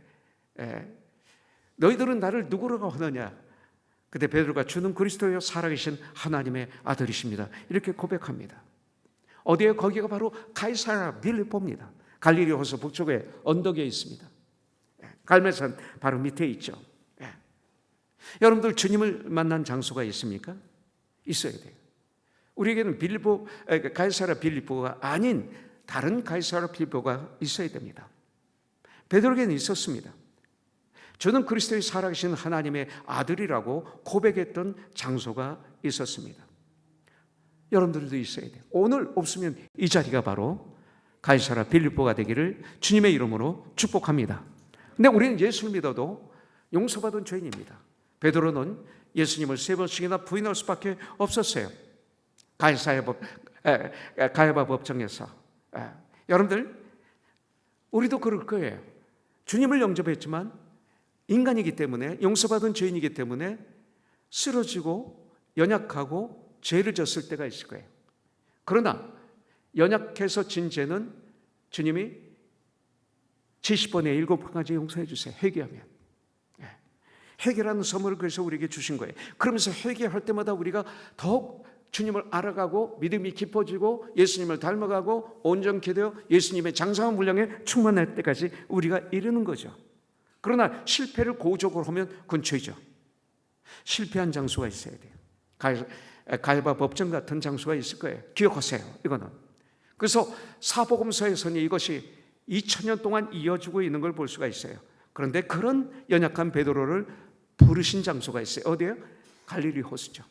너희들은 나를 누구라고 하느냐? 그때 베드로가 주는 그리스도여 살아계신 하나님의 아들이십니다, 이렇게 고백합니다. 어디에? 거기가 바로 가이사랴 빌립보입니다. 갈릴리 호수 북쪽에 언덕에 있습니다. 갈멜산 바로 밑에 있죠. 여러분들 주님을 만난 장소가 있습니까? 있어야 돼요. 우리에게는 가이사랴 빌립보가 아닌 다른 가이사랴 빌립보가 있어야 됩니다. 베드로에게는 있었습니다. 저는 그리스도의 살아계신 하나님의 아들이라고 고백했던 장소가 있었습니다. 여러분들도 있어야 돼요. 오늘 없으면 이 자리가 바로 가이사라 빌립보가 되기를 주님의 이름으로 축복합니다. 근데 우리는 예수를 믿어도 용서받은 죄인입니다. 베드로는 예수님을 3번씩이나 부인할 수밖에 없었어요. 가야바 법정에서. 여러분들, 우리도 그럴 거예요. 주님을 영접했지만 인간이기 때문에, 용서받은 죄인이기 때문에 쓰러지고 연약하고 죄를 졌을 때가 있을 거예요. 그러나 연약해서 진 죄는 주님이 70번에 7번까지 용서해 주세요. 회개하면. 회개라는 선물을 그래서 우리에게 주신 거예요. 그러면서 회개할 때마다 우리가 더욱 주님을 알아가고 믿음이 깊어지고 예수님을 닮아가고 온전케 되어 예수님의 장성한 분량에 충만할 때까지 우리가 이르는 거죠. 그러나 실패를 고적으로 하면 그건 죄죠. 실패한 장소가 있어야 돼요. 가야바 법정 같은 장소가 있을 거예요. 기억하세요. 이거는. 그래서 사복음서에서는 이것이 2000년 동안 이어지고 있는 걸 볼 수가 있어요. 그런데 그런 연약한 베드로를 부르신 장소가 있어요. 어디예요? 갈릴리 호수죠.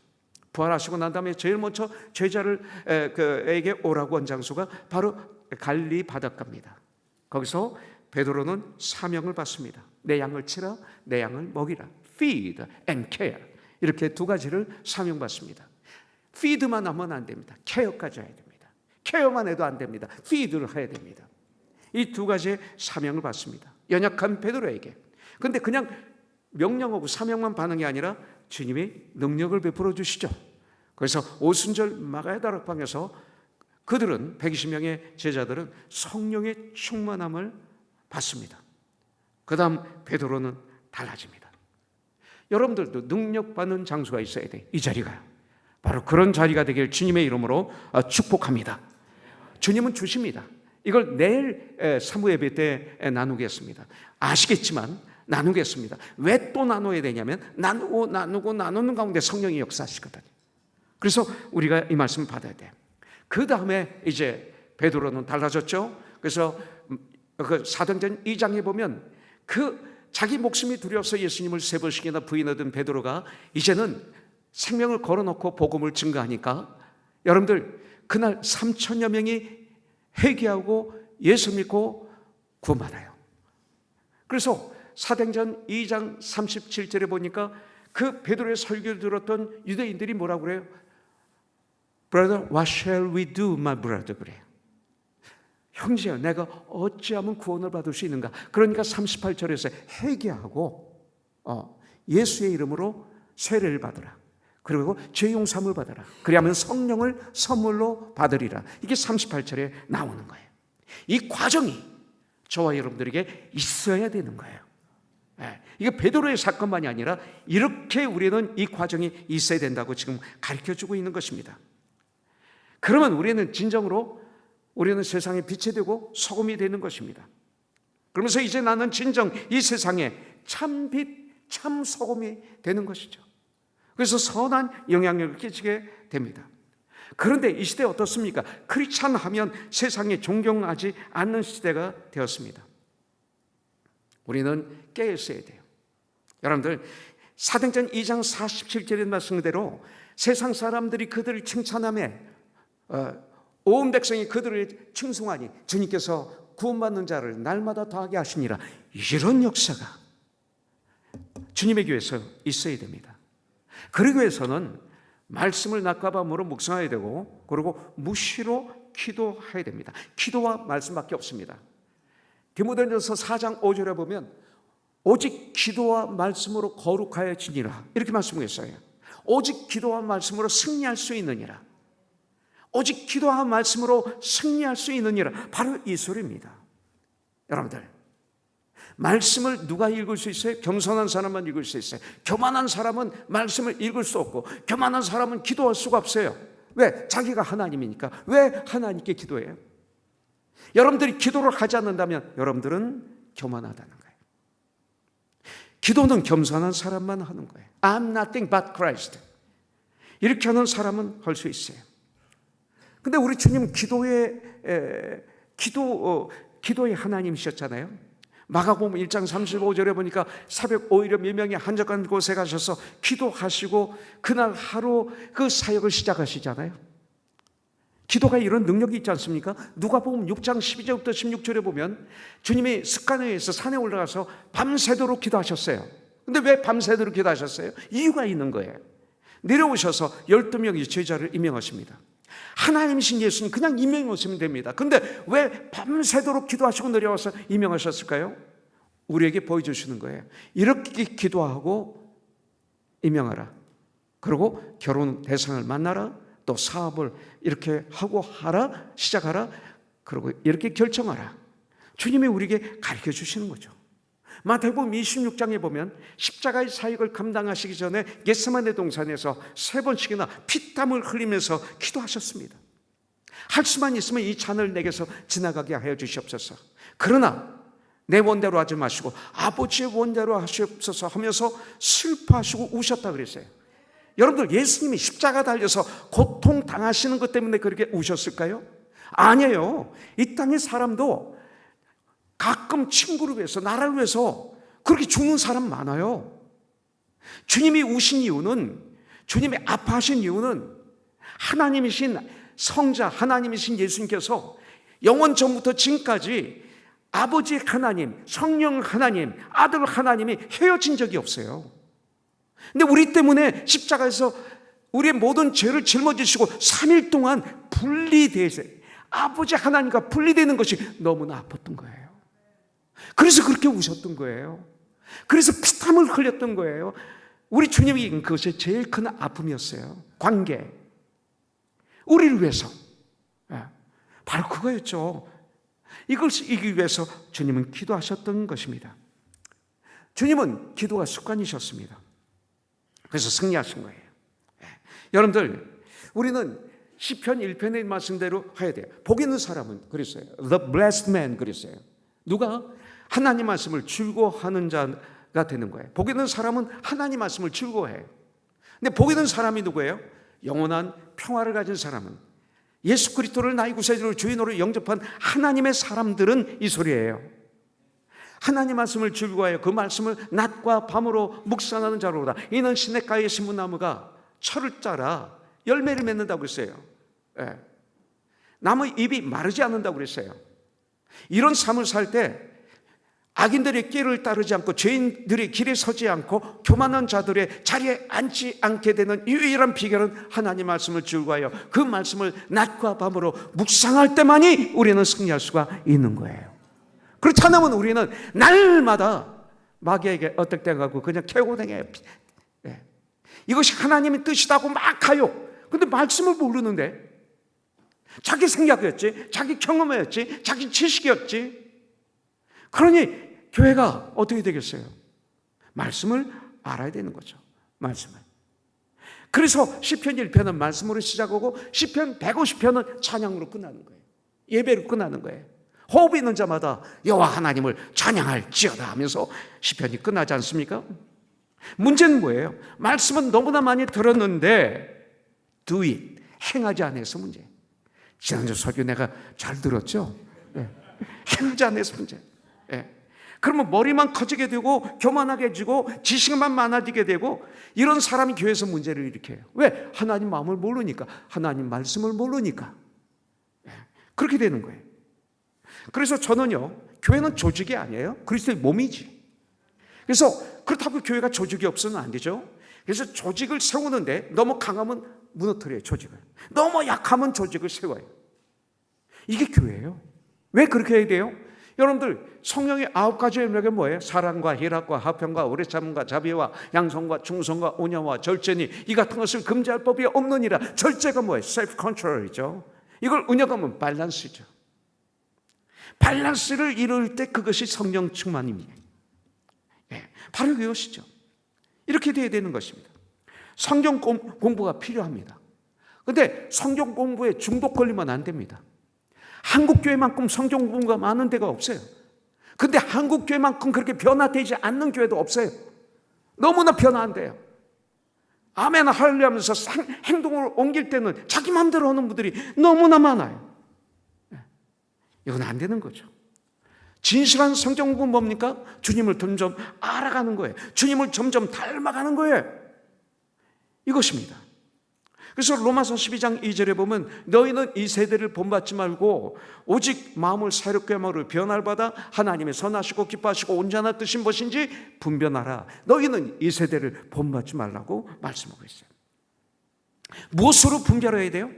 부활하시고 난 다음에 제일 먼저 제자에게 오라고 한 장소가 바로 갈릴리 바닷가입니다. 거기서 베드로는 사명을 받습니다. 내 양을 치라, 내 양을 먹이라. Feed and care. 이렇게 두 가지를 사명받습니다. feed만 하면 안 됩니다. 케어까지 해야 됩니다. 케어만 해도 안 됩니다. feed를 해야 됩니다. 이 두 가지의 사명을 받습니다. 연약한 베드로에게. 그런데 그냥 명령하고 사명만 받는 게 아니라 주님이 능력을 베풀어 주시죠. 그래서 오순절 마가야 다락방에서 그들은 120명의 제자들은 성령의 충만함을 받습니다. 그 다음 베드로는 달라집니다. 여러분들도 능력받는 장소가 있어야 돼요. 이 자리가요. 바로 그런 자리가 되길 주님의 이름으로 축복합니다. 주님은 주십니다. 이걸 내일 사무 예배 때 나누겠습니다. 아시겠지만 나누겠습니다. 왜 또 나눠야 되냐면 나누는 가운데 성령이 역사하시거든요. 그래서 우리가 이 말씀을 받아야 돼요. 그 다음에 이제 베드로는 달라졌죠. 그래서 그 사도행전 2장에 보면 그 자기 목숨이 두려워서 예수님을 3번씩이나 부인하던 베드로가 이제는 생명을 걸어놓고 복음을 증거하니까 여러분들 그날 3,000여 명이 회개하고 예수 믿고 구원받아요. 그래서 사도행전 2장 37절에 보니까 그 베드로의 설교를 들었던 유대인들이 뭐라고 그래요? Brother, what shall we do, my brother? 그래요. 형제여, 내가 어찌하면 구원을 받을 수 있는가? 그러니까 38절에서 회개하고 예수의 이름으로 세례를 받으라. 그리고 죄 용서함을 받아라. 그리하면 성령을 선물로 받으리라. 이게 38절에 나오는 거예요. 이 과정이 저와 여러분들에게 있어야 되는 거예요. 이게 베드로의 사건만이 아니라 이렇게 우리는 이 과정이 있어야 된다고 지금 가르쳐주고 있는 것입니다. 그러면 우리는 진정으로 우리는 세상에 빛이 되고 소금이 되는 것입니다. 그러면서 이제 나는 진정 이 세상에 참 빛, 참 소금이 되는 것이죠. 그래서 선한 영향력을 끼치게 됩니다. 그런데 이 시대 어떻습니까? 크리스찬 하면 세상에 존경하지 않는 시대가 되었습니다. 우리는 깨어 있어야 돼요. 여러분들 사도행전 2장 47절의 말씀대로 세상 사람들이 그들을 칭찬하며 온 백성이 그들을 칭송하니 주님께서 구원받는 자를 날마다 더하게 하시니라. 이런 역사가 주님의 교회에서 있어야 됩니다. 그러기 위해서는 말씀을 낮과 밤으로 묵상해야 되고 그리고 무시로 기도해야 됩니다. 기도와 말씀밖에 없습니다. 디모데전서 4장 5절에 보면 오직 기도와 말씀으로 거룩하여지니라 이렇게 말씀했어요. 오직 기도와 말씀으로 승리할 수 있느니라. 오직 기도와 말씀으로 승리할 수 있느니라. 바로 이 소리입니다. 여러분들 말씀을 누가 읽을 수 있어요? 겸손한 사람만 읽을 수 있어요. 교만한 사람은 말씀을 읽을 수 없고 교만한 사람은 기도할 수가 없어요. 왜? 자기가 하나님이니까. 왜 하나님께 기도해요? 여러분들이 기도를 하지 않는다면 여러분들은 교만하다는 거예요. 기도는 겸손한 사람만 하는 거예요. I'm nothing but Christ. 이렇게 하는 사람은 할 수 있어요. 근데 우리 주님 기도의 하나님이셨잖아요. 마가복음 1장 35절에 보니까 새벽 오히려 미명에 한적한 곳에 가셔서 기도하시고 그날 하루 그 사역을 시작하시잖아요. 기도가 이런 능력이 있지 않습니까? 누가복음 6장 12절부터 16절에 보면 주님이 습관에 의해서 산에 올라가서 밤새도록 기도하셨어요. 근데 왜 밤새도록 기도하셨어요? 이유가 있는 거예요. 내려오셔서 12명의 제자를 임명하십니다. 하나님이신 예수는 그냥 임명하시면 됩니다. 근데 왜 밤새도록 기도하시고 내려와서 임명하셨을까요? 우리에게 보여주시는 거예요. 이렇게 기도하고 임명하라. 그리고 결혼 대상을 만나라. 또 사업을 이렇게 하고 하라, 시작하라. 그리고 이렇게 결정하라. 주님이 우리에게 가르쳐 주시는 거죠. 마태복음 26장에 보면 십자가의 사역을 감당하시기 전에 겟세마네 동산에서 3번씩이나 피땀을 흘리면서 기도하셨습니다. 할 수만 있으면 이 잔을 내게서 지나가게 하여 주시옵소서. 그러나 내 원대로 하지 마시고 아버지의 원대로 하시옵소서 하면서 슬퍼하시고 우셨다 그랬어요. 여러분들, 예수님이 십자가 달려서 고통 당하시는 것 때문에 그렇게 우셨을까요? 아니에요. 이 땅의 사람도 가끔 친구를 위해서, 나라를 위해서 그렇게 죽는 사람 많아요. 주님이 우신 이유는, 주님이 아파하신 이유는 하나님이신 성자, 하나님이신 예수님께서 영원 전부터 지금까지 아버지 하나님, 성령 하나님, 아들 하나님이 헤어진 적이 없어요. 근데 우리 때문에 십자가에서 우리의 모든 죄를 짊어지시고 3일 동안 분리돼서 아버지 하나님과 분리되는 것이 너무나 아팠던 거예요. 그래서 그렇게 우셨던 거예요. 그래서 피땀을 흘렸던 거예요. 우리 주님이 그것이 제일 큰 아픔이었어요. 관계, 우리를 위해서. 바로 그거였죠. 이걸 이기기 위해서 주님은 기도하셨던 것입니다. 주님은 기도가 습관이셨습니다. 그래서 승리하신 거예요. 여러분들, 우리는 시편 1편의 말씀대로 해야 돼요. 복 있는 사람은 그랬어요. The blessed man 그랬어요. 누가? 하나님 말씀을 즐거워하는 자가 되는 거예요. 복 있는 사람은 하나님 말씀을 즐거워해요. 근데 복 있는 사람이 누구예요? 영원한 평화를 가진 사람은, 예수 그리스도를 나의 구세주로 주인으로 영접한 하나님의 사람들은 이 소리예요. 하나님 말씀을 즐거워하여 그 말씀을 낮과 밤으로 묵상하는 자로다. 이는 시냇가의 신문나무가 철을 짜라 열매를 맺는다고 했어요. 나무 잎이 마르지 않는다고 그랬어요. 이런 삶을 살 때 악인들의 길을 따르지 않고 죄인들의 길에 서지 않고 교만한 자들의 자리에 앉지 않게 되는 유일한 비결은 하나님 말씀을 즐거워하여 그 말씀을 낮과 밤으로 묵상할 때만이 우리는 승리할 수가 있는 거예요. 그렇지 않으면 우리는 날마다 마귀에게 어택당하고 그냥 캐고당해요. 이것이 하나님의 뜻이다고 막 하요. 근데 말씀을 모르는데 자기 생각이었지, 자기 경험이었지, 자기 지식이었지. 그러니 교회가 어떻게 되겠어요? 말씀을 알아야 되는 거죠. 말씀을. 그래서 시편 1편은 말씀으로 시작하고 시편 150편은 찬양으로 끝나는 거예요. 예배로 끝나는 거예요. 호흡이 있는 자마다 여호와 하나님을 찬양할지어다 하면서 시편이 끝나지 않습니까? 문제는 뭐예요? 말씀은 너무나 많이 들었는데 do it, 행하지 않아서 문제. 지난주 설교 내가 잘 들었죠? 행하지 않아서 문제. 그러면 머리만 커지게 되고 교만하게 지고 지식만 많아지게 되고 이런 사람이 교회에서 문제를 일으켜요. 왜? 하나님 마음을 모르니까, 하나님 말씀을 모르니까. 그렇게 되는 거예요. 그래서 저는요, 교회는 조직이 아니에요. 그리스도의 몸이지. 그래서 그렇다고 교회가 조직이 없으면 안 되죠. 그래서 조직을 세우는데 너무 강하면 무너뜨려요, 조직을. 너무 약하면 조직을 세워요. 이게 교회예요. 왜 그렇게 해야 돼요? 여러분들, 성령의 9가지 영역이 뭐예요? 사랑과 희락과 화평과 오래 참음과 자비와 양성과 충성과 온유와 절제니 이 같은 것을 금지할 법이 없느니라. 절제가 뭐예요? 셀프 컨트롤이죠. 이걸 운영하면 밸런스죠. 밸런스를 이룰 때 그것이 성령 충만입니다. 바로 그것이죠. 이렇게 돼야 되는 것입니다. 성경 공부가 필요합니다. 그런데 성경 공부에 중독 걸리면 안 됩니다. 한국교회만큼 성경 공부가 많은 데가 없어요. 근데 한국교회만큼 그렇게 변화되지 않는 교회도 없어요. 너무나 변화한대요. 아멘 하려면서 행동을 옮길 때는 자기 마음대로 하는 분들이 너무나 많아요. 이건 안 되는 거죠. 진실한 성경 공부는 뭡니까? 주님을 점점 알아가는 거예요. 주님을 점점 닮아가는 거예요. 이것입니다. 그래서 로마서 12장 2절에 보면 너희는 이 세대를 본받지 말고 오직 마음을 새롭게 하므로 변화를 받아 하나님의 선하시고 기뻐하시고 온전한 뜻인 무엇인지 분별하라. 너희는 이 세대를 본받지 말라고 말씀하고 있어요. 무엇으로 분별해야 돼요?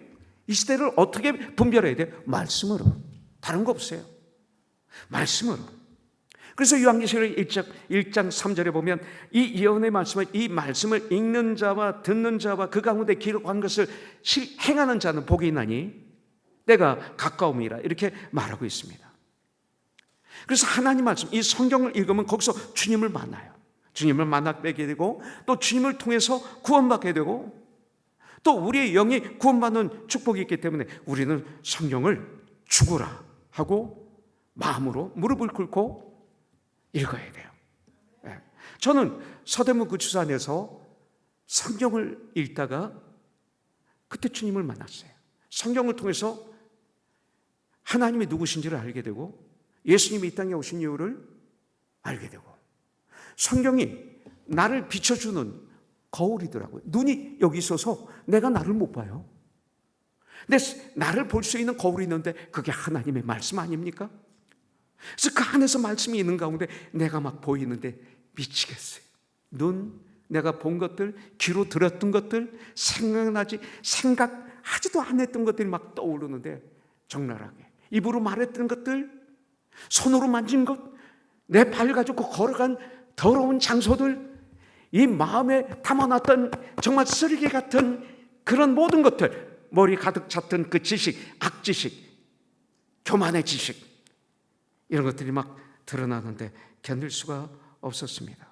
이 시대를 어떻게 분별해야 돼요? 말씀으로. 다른 거 없어요. 말씀으로. 그래서 요한계시록 1장 3절에 보면 이 예언의 말씀을, 이 말씀을 읽는 자와 듣는 자와 그 가운데 기록한 것을 행하는 자는 복이 있나니 때가 가까움이라 이렇게 말하고 있습니다. 그래서 하나님 말씀, 이 성경을 읽으면 거기서 주님을 만나요. 주님을 만나게 되고 또 주님을 통해서 구원받게 되고 또 우리의 영이 구원받는 축복이 있기 때문에 우리는 성경을 죽으라 하고 마음으로 무릎을 꿇고 읽어야 돼요. 저는 서대문 구치소에서 성경을 읽다가 그때 주님을 만났어요. 성경을 통해서 하나님이 누구신지를 알게 되고 예수님이 이 땅에 오신 이유를 알게 되고 성경이 나를 비춰주는 거울이더라고요. 눈이 여기 있어서 내가 나를 못 봐요. 근데 나를 볼 수 있는 거울이 있는데 그게 하나님의 말씀 아닙니까? 그래서 그 안에서 말씀이 있는 가운데 내가 막 보이는데 미치겠어요. 내가 본 것들, 귀로 들었던 것들, 생각하지도 않았던 것들이 막 떠오르는데 적나라하게 입으로 말했던 것들, 손으로 만진 것, 내 발 가지고 걸어간 더러운 장소들, 이 마음에 담아놨던 정말 쓰레기 같은 그런 모든 것들, 머리 가득 찼던 그 지식, 악지식, 교만의 지식, 이런 것들이 막 드러나는데 견딜 수가 없었습니다.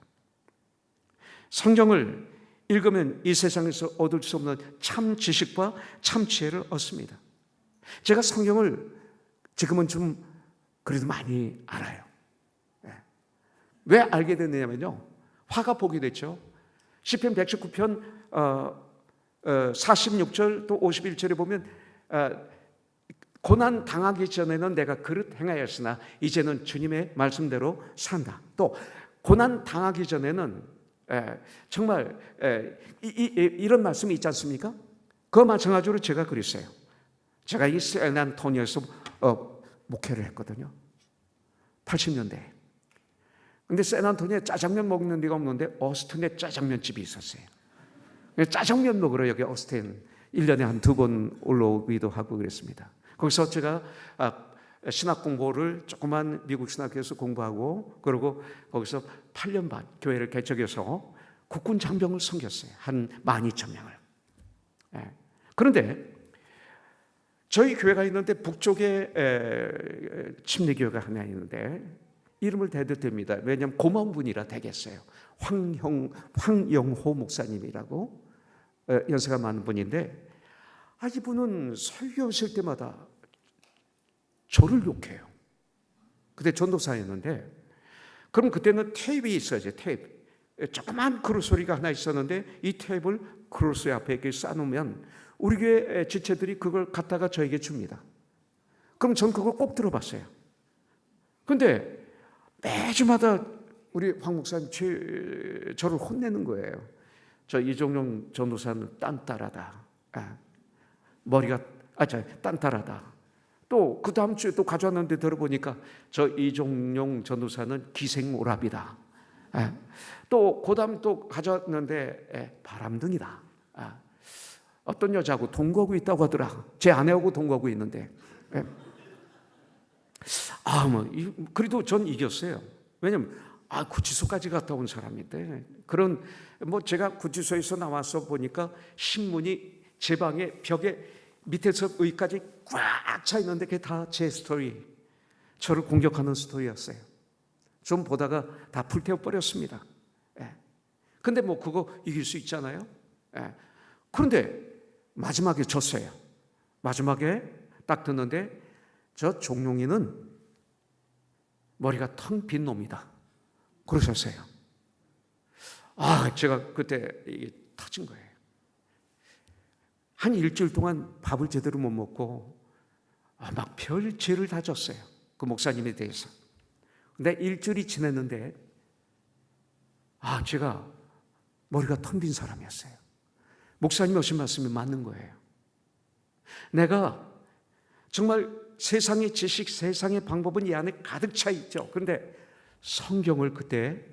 성경을 읽으면 이 세상에서 얻을 수 없는 참 지식과 참 지혜를 얻습니다. 제가 성경을 지금은 좀 그래도 많이 알아요. 왜 알게 됐느냐면요, 화가 보게 됐죠. 시편 119편 46절 또 51절에 보면 고난 당하기 전에는 내가 그릇 행하였으나 이제는 주님의 말씀대로 산다. 또 고난 당하기 전에는 정말 이런 말씀이 있지 않습니까? 그 마찬가지로 제가 그랬어요. 제가 이 샌안토니오에서 목회를 했거든요. 80년대에. 근데 샌안토니오에 짜장면 먹는 데가 없는데 어스틴에 짜장면 집이 있었어요. 짜장면 먹으러 여기 어스틴 1년에 한 2번 올라오기도 하고 그랬습니다. 거기서 제가 신학 공부를 조그만 미국 신학교에서 공부하고 그리고 거기서 8년 반 교회를 개척해서 국군 장병을 섬겼어요. 한 12,000명을. 그런데 저희 교회가 있는데 북쪽에 침례교회가 하나 있는데 이름을 대도 됩니다. 왜냐하면 고마운 분이라 되겠어요. 황영호 목사님이라고 연세가 많은 분인데 이분은 설교하실 때마다 저를 욕해요. 그때 전도사였는데 그럼 그때는 테이프가 있어야죠. 테이프. 조그만 그릇 소리가 하나 있었는데 이 테이프를 그릇 앞에 이렇게 쌓아놓으면 우리 교회 지체들이 그걸 갖다가 저에게 줍니다. 그럼 전 그걸 꼭 들어봤어요. 근데 매주마다 우리 황 목사님 저를 혼내는 거예요. 저 이종용 전도사는 딴따라다. 머리가 딴따라다. 또 그 다음 주에 또 가져왔는데 들어보니까 저 이종용 전도사는 기생오랍이다. 또 그 다음 또 가져왔는데 바람둥이다. 어떤 여자하고 동거하고 있다고 하더라. 제 아내하고 동거하고 있는데. 그래도 전 이겼어요. 왜냐면 구치소까지 갔다 온 사람인데 그런 제가 구치소에서 나와서 보니까 신문이 제 방에 벽에 밑에서 위까지 꽉 차 있는데 그게 다 제 스토리, 저를 공격하는 스토리였어요. 좀 보다가 다 불태워 버렸습니다. 근데 그거 이길 수 있잖아요. 그런데 마지막에 졌어요. 마지막에 딱 듣는데 저 종용이는 머리가 텅 빈 놈이다. 그러셨어요. 제가 그때 이게 터진 거예요. 한 일주일 동안 밥을 제대로 못 먹고 막 별 죄를 다 졌어요. 그 목사님에 대해서. 근데 일주일이 지났는데 제가 머리가 텅 빈 사람이었어요. 목사님이 하신 말씀이 맞는 거예요. 내가 정말 세상의 지식, 세상의 방법은 이 안에 가득 차 있죠. 그런데 성경을 그때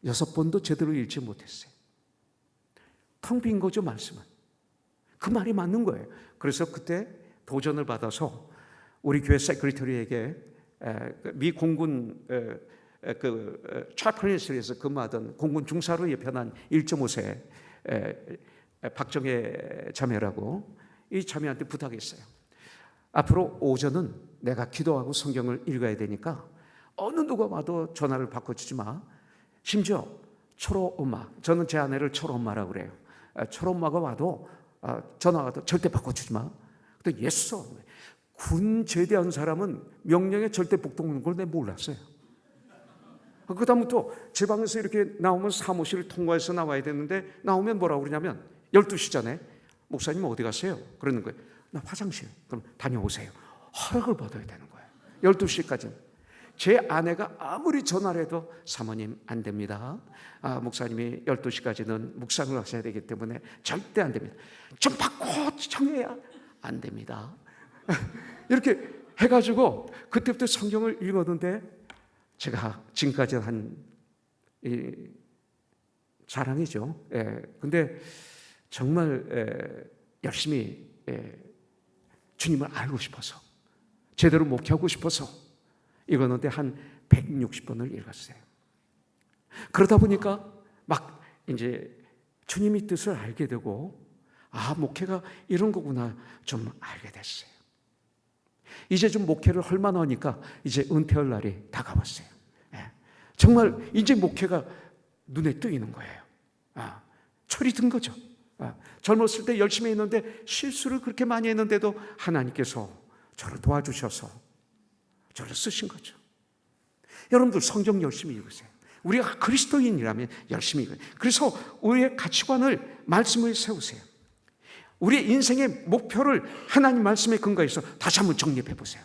6번도 제대로 읽지 못했어요. 텅 빈 거죠, 말씀은. 그 말이 맞는 거예요. 그래서 그때 도전을 받아서 우리 교회 세크리터리에게 미 공군 차프린스에서 근무하던 공군 중사로 예편한 1.5세 박정혜 자매라고 이 자매한테 부탁했어요. 앞으로 오전은 내가 기도하고 성경을 읽어야 되니까 어느 누가 와도 전화를 바꿔주지 마. 심지어 초로 엄마, 저는 제 아내를 초로 엄마라고 그래요. 초로 엄마가 와도 전화 와도 절대 바꿔주지 마. 근데 예수, 군 제대한 사람은 명령에 절대 복종하는 걸 내가 몰랐어요. 그 다음부터 제 방에서 이렇게 나오면 사무실을 통과해서 나와야 되는데 나오면 뭐라고 그러냐면 12시 전에 목사님 어디 가세요? 그러는 거예요. 나 화장실. 그럼 다녀오세요. 허락을 받아야 되는 거예요. 12시까지는. 제 아내가 아무리 전화를 해도 사모님 안 됩니다. 목사님이 12시까지는 묵상을 하셔야 되기 때문에 절대 안 됩니다. 좀 바꿔 청해야 안 됩니다. 이렇게 해가지고 그때부터 성경을 읽었는데 제가 지금까지 한 자랑이죠. 근데 정말 열심히 주님을 알고 싶어서 제대로 목회하고 싶어서 읽었는데 한 160번을 읽었어요. 그러다 보니까 막 이제 주님의 뜻을 알게 되고 목회가 이런 거구나 좀 알게 됐어요. 이제 좀 목회를 할만하니까 이제 은퇴할 날이 다가왔어요. 정말 이제 목회가 눈에 뜨이는 거예요. 철이 든 거죠. 젊었을 때 열심히 했는데 실수를 그렇게 많이 했는데도 하나님께서 저를 도와주셔서 저를 쓰신 거죠. 여러분들 성경 열심히 읽으세요. 우리가 그리스도인이라면 열심히 읽어요. 그래서 우리의 가치관을 말씀을 세우세요. 우리의 인생의 목표를 하나님 말씀에 근거해서 다시 한번 정립해 보세요.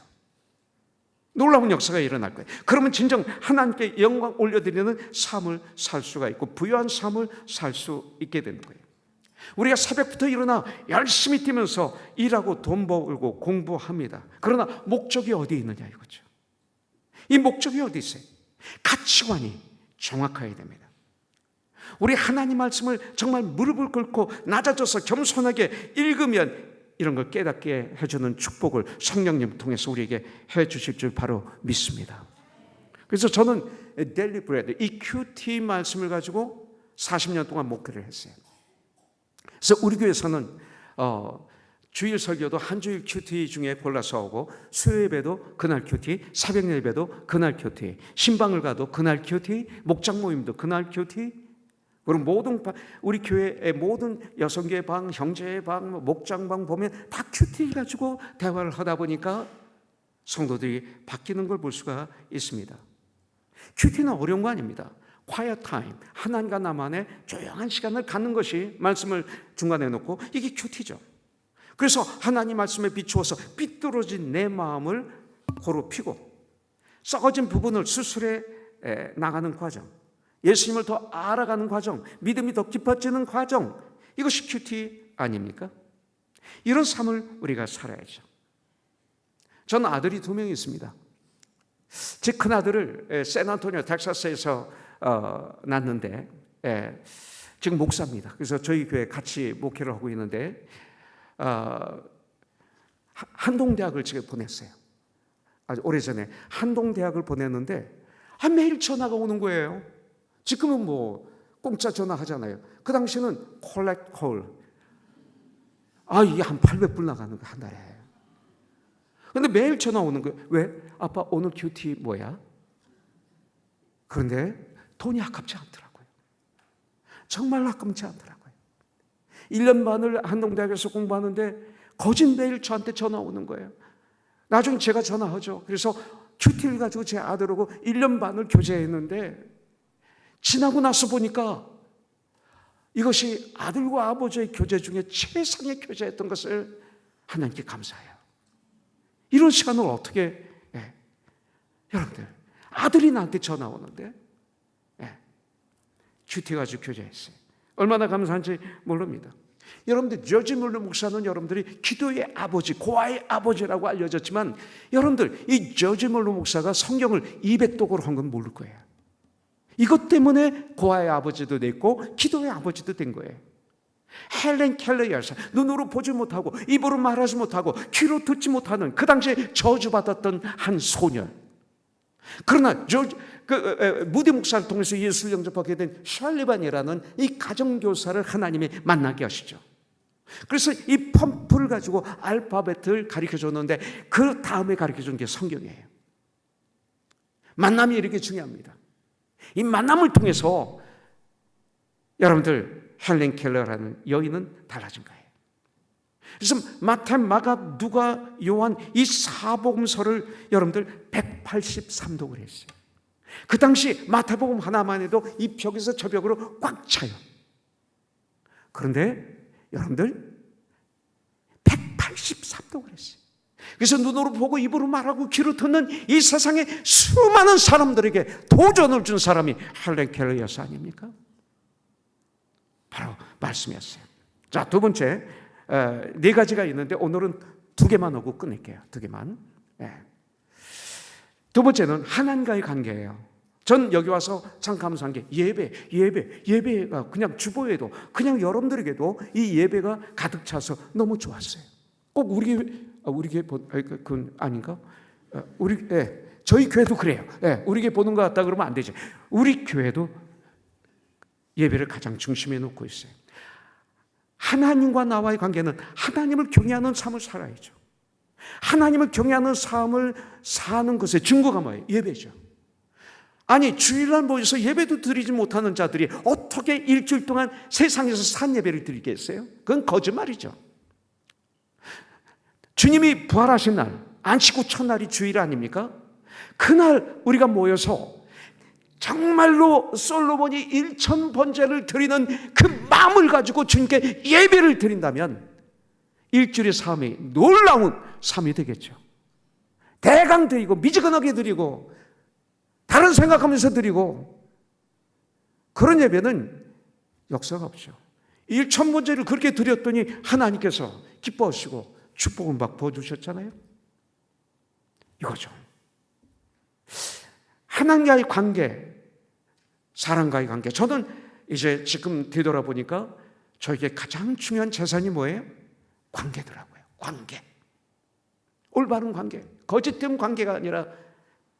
놀라운 역사가 일어날 거예요. 그러면 진정 하나님께 영광 올려드리는 삶을 살 수가 있고 부유한 삶을 살 수 있게 되는 거예요. 우리가 새벽부터 일어나 열심히 뛰면서 일하고 돈 벌고 공부합니다. 그러나 목적이 어디 있느냐 이거죠. 이 목적이 어디 있어요? 가치관이 정확해야 됩니다. 우리 하나님 말씀을 정말 무릎을 꿇고 낮아져서 겸손하게 읽으면 이런 걸 깨닫게 해주는 축복을 성령님 통해서 우리에게 해주실 줄 바로 믿습니다. 그래서 저는 데일리 브레드, 이 큐티 말씀을 가지고 40년 동안 목회를 했어요. 그래서 우리 교회에서는 주일 설교도 한 주일 큐티 중에 골라서 하고 수요 예배도 그날 큐티, 새벽 예배도 그날 큐티, 신방을 가도 그날 큐티, 목장 모임도 그날 큐티, 그리고 모든 우리 교회의 모든 여성계 방, 형제의 방, 목장 방 보면 다 큐티 가지고 대화를 하다 보니까 성도들이 바뀌는 걸 볼 수가 있습니다. 큐티는 어려운 거 아닙니다. quiet time, 하나님과 나만의 조용한 시간을 갖는 것이 말씀을 중간에 놓고 이게 큐티죠. 그래서 하나님 말씀에 비추어서 삐뚤어진 내 마음을 고루 피고 썩어진 부분을 수술해 나가는 과정, 예수님을 더 알아가는 과정, 믿음이 더 깊어지는 과정, 이것이 큐티 아닙니까? 이런 삶을 우리가 살아야죠. 저는 아들이 2명이 있습니다. 제 큰아들을 샌안토니오 텍사스에서 낳았는데 지금 목사입니다. 그래서 저희 교회 같이 목회를 하고 있는데 한동대학을 제가 보냈어요. 아주 오래전에 한동대학을 보냈는데 매일 전화가 오는 거예요. 지금은 뭐 공짜 전화 하잖아요. 그 당시는 콜렉트 콜. 이게 한 800불 나가는 거 한 달에. 근데 매일 전화 오는 거예요. 왜? 아빠 오늘 큐티 뭐야? 그런데 돈이 아깝지 않더라고요. 정말 아깝지 않더라고요. 1년 반을 한동대학에서 공부하는데 거짓 매일 저한테 전화 오는 거예요. 나중에 제가 전화하죠. 그래서 큐티를 가지고 제 아들하고 1년 반을 교제했는데 지나고 나서 보니까 이것이 아들과 아버지의 교제 중에 최상의 교제였던 것을 하나님께 감사해요. 이런 시간을 어떻게 여러분들 아들이 나한테 전화 오는데 큐티 가지고 교제했어요. 얼마나 감사한지 모릅니다. 여러분들 조지 뮬러 목사는 여러분들이 기도의 아버지, 고아의 아버지라고 알려졌지만 여러분들 이 조지 뮬러 목사가 성경을 200독으로 한 건 모를 거예요. 이것 때문에 고아의 아버지도 됐고 기도의 아버지도 된 거예요. 헬렌 켈러 열사, 눈으로 보지 못하고 입으로 말하지 못하고 귀로 듣지 못하는 그 당시에 저주받았던 한 소녀. 그러나 무디 목사를 통해서 예수를 영접하게 된 샬리반이라는 이 가정교사를 하나님이 만나게 하시죠. 그래서 이 펌프를 가지고 알파벳을 가르쳐줬는데 그 다음에 가르쳐준 게 성경이에요. 만남이 이렇게 중요합니다. 이 만남을 통해서 여러분들 헬렌 켈러라는 여인은 달라진 거예요. 그래서 마태, 마가, 누가, 요한 이 사복음서를 여러분들 183독을 했어요. 그 당시 마태복음 하나만 해도 이 벽에서 저 벽으로 꽉 차요. 그런데 여러분들 183독을 했어요. 그래서 눈으로 보고 입으로 말하고 귀로 듣는 이 세상의 수많은 사람들에게 도전을 준 사람이 헬렌 켈러 여사 아닙니까? 바로 말씀이었어요. 자, 두 번째, 네 가지가 있는데 오늘은 두 개만 하고 끝낼게요. 두 개만. 두 번째는 하나님과의 관계예요. 전 여기 와서 참 감사한 게 예배가 그냥 주보에도 그냥 여러분들에게도 이 예배가 가득 차서 너무 좋았어요. 꼭 우리 교회 그건 아닌가? 저희 교회도 그래요. 우리 교회 보는 것 같다 그러면 안 되지. 우리 교회도 예배를 가장 중심에 놓고 있어요. 하나님과 나와의 관계는 하나님을 경외하는 삶을 살아야죠. 하나님을 경외하는 삶을 사는 것의 증거가 뭐예요? 예배죠. 아니, 주일날 모여서 예배도 드리지 못하는 자들이 어떻게 일주일 동안 세상에서 산 예배를 드리겠어요? 그건 거짓말이죠. 주님이 부활하신 날, 안식 후 첫날이 주일 아닙니까? 그날 우리가 모여서 정말로 솔로몬이 1000번제를 드리는 그 마음을 가지고 주님께 예배를 드린다면 일주일의 삶이 놀라운 삶이 되겠죠. 대강 드리고 미지근하게 드리고 다른 생각하면서 드리고 그런 예배는 역사가 없죠. 1000번제를 그렇게 드렸더니 하나님께서 기뻐하시고 축복을 막 부어주셨잖아요. 이거죠. 하나님과의 관계, 사람과의 관계. 저는 이제 지금 되돌아보니까 저에게 가장 중요한 재산이 뭐예요? 관계더라고요. 관계. 올바른 관계. 거짓된 관계가 아니라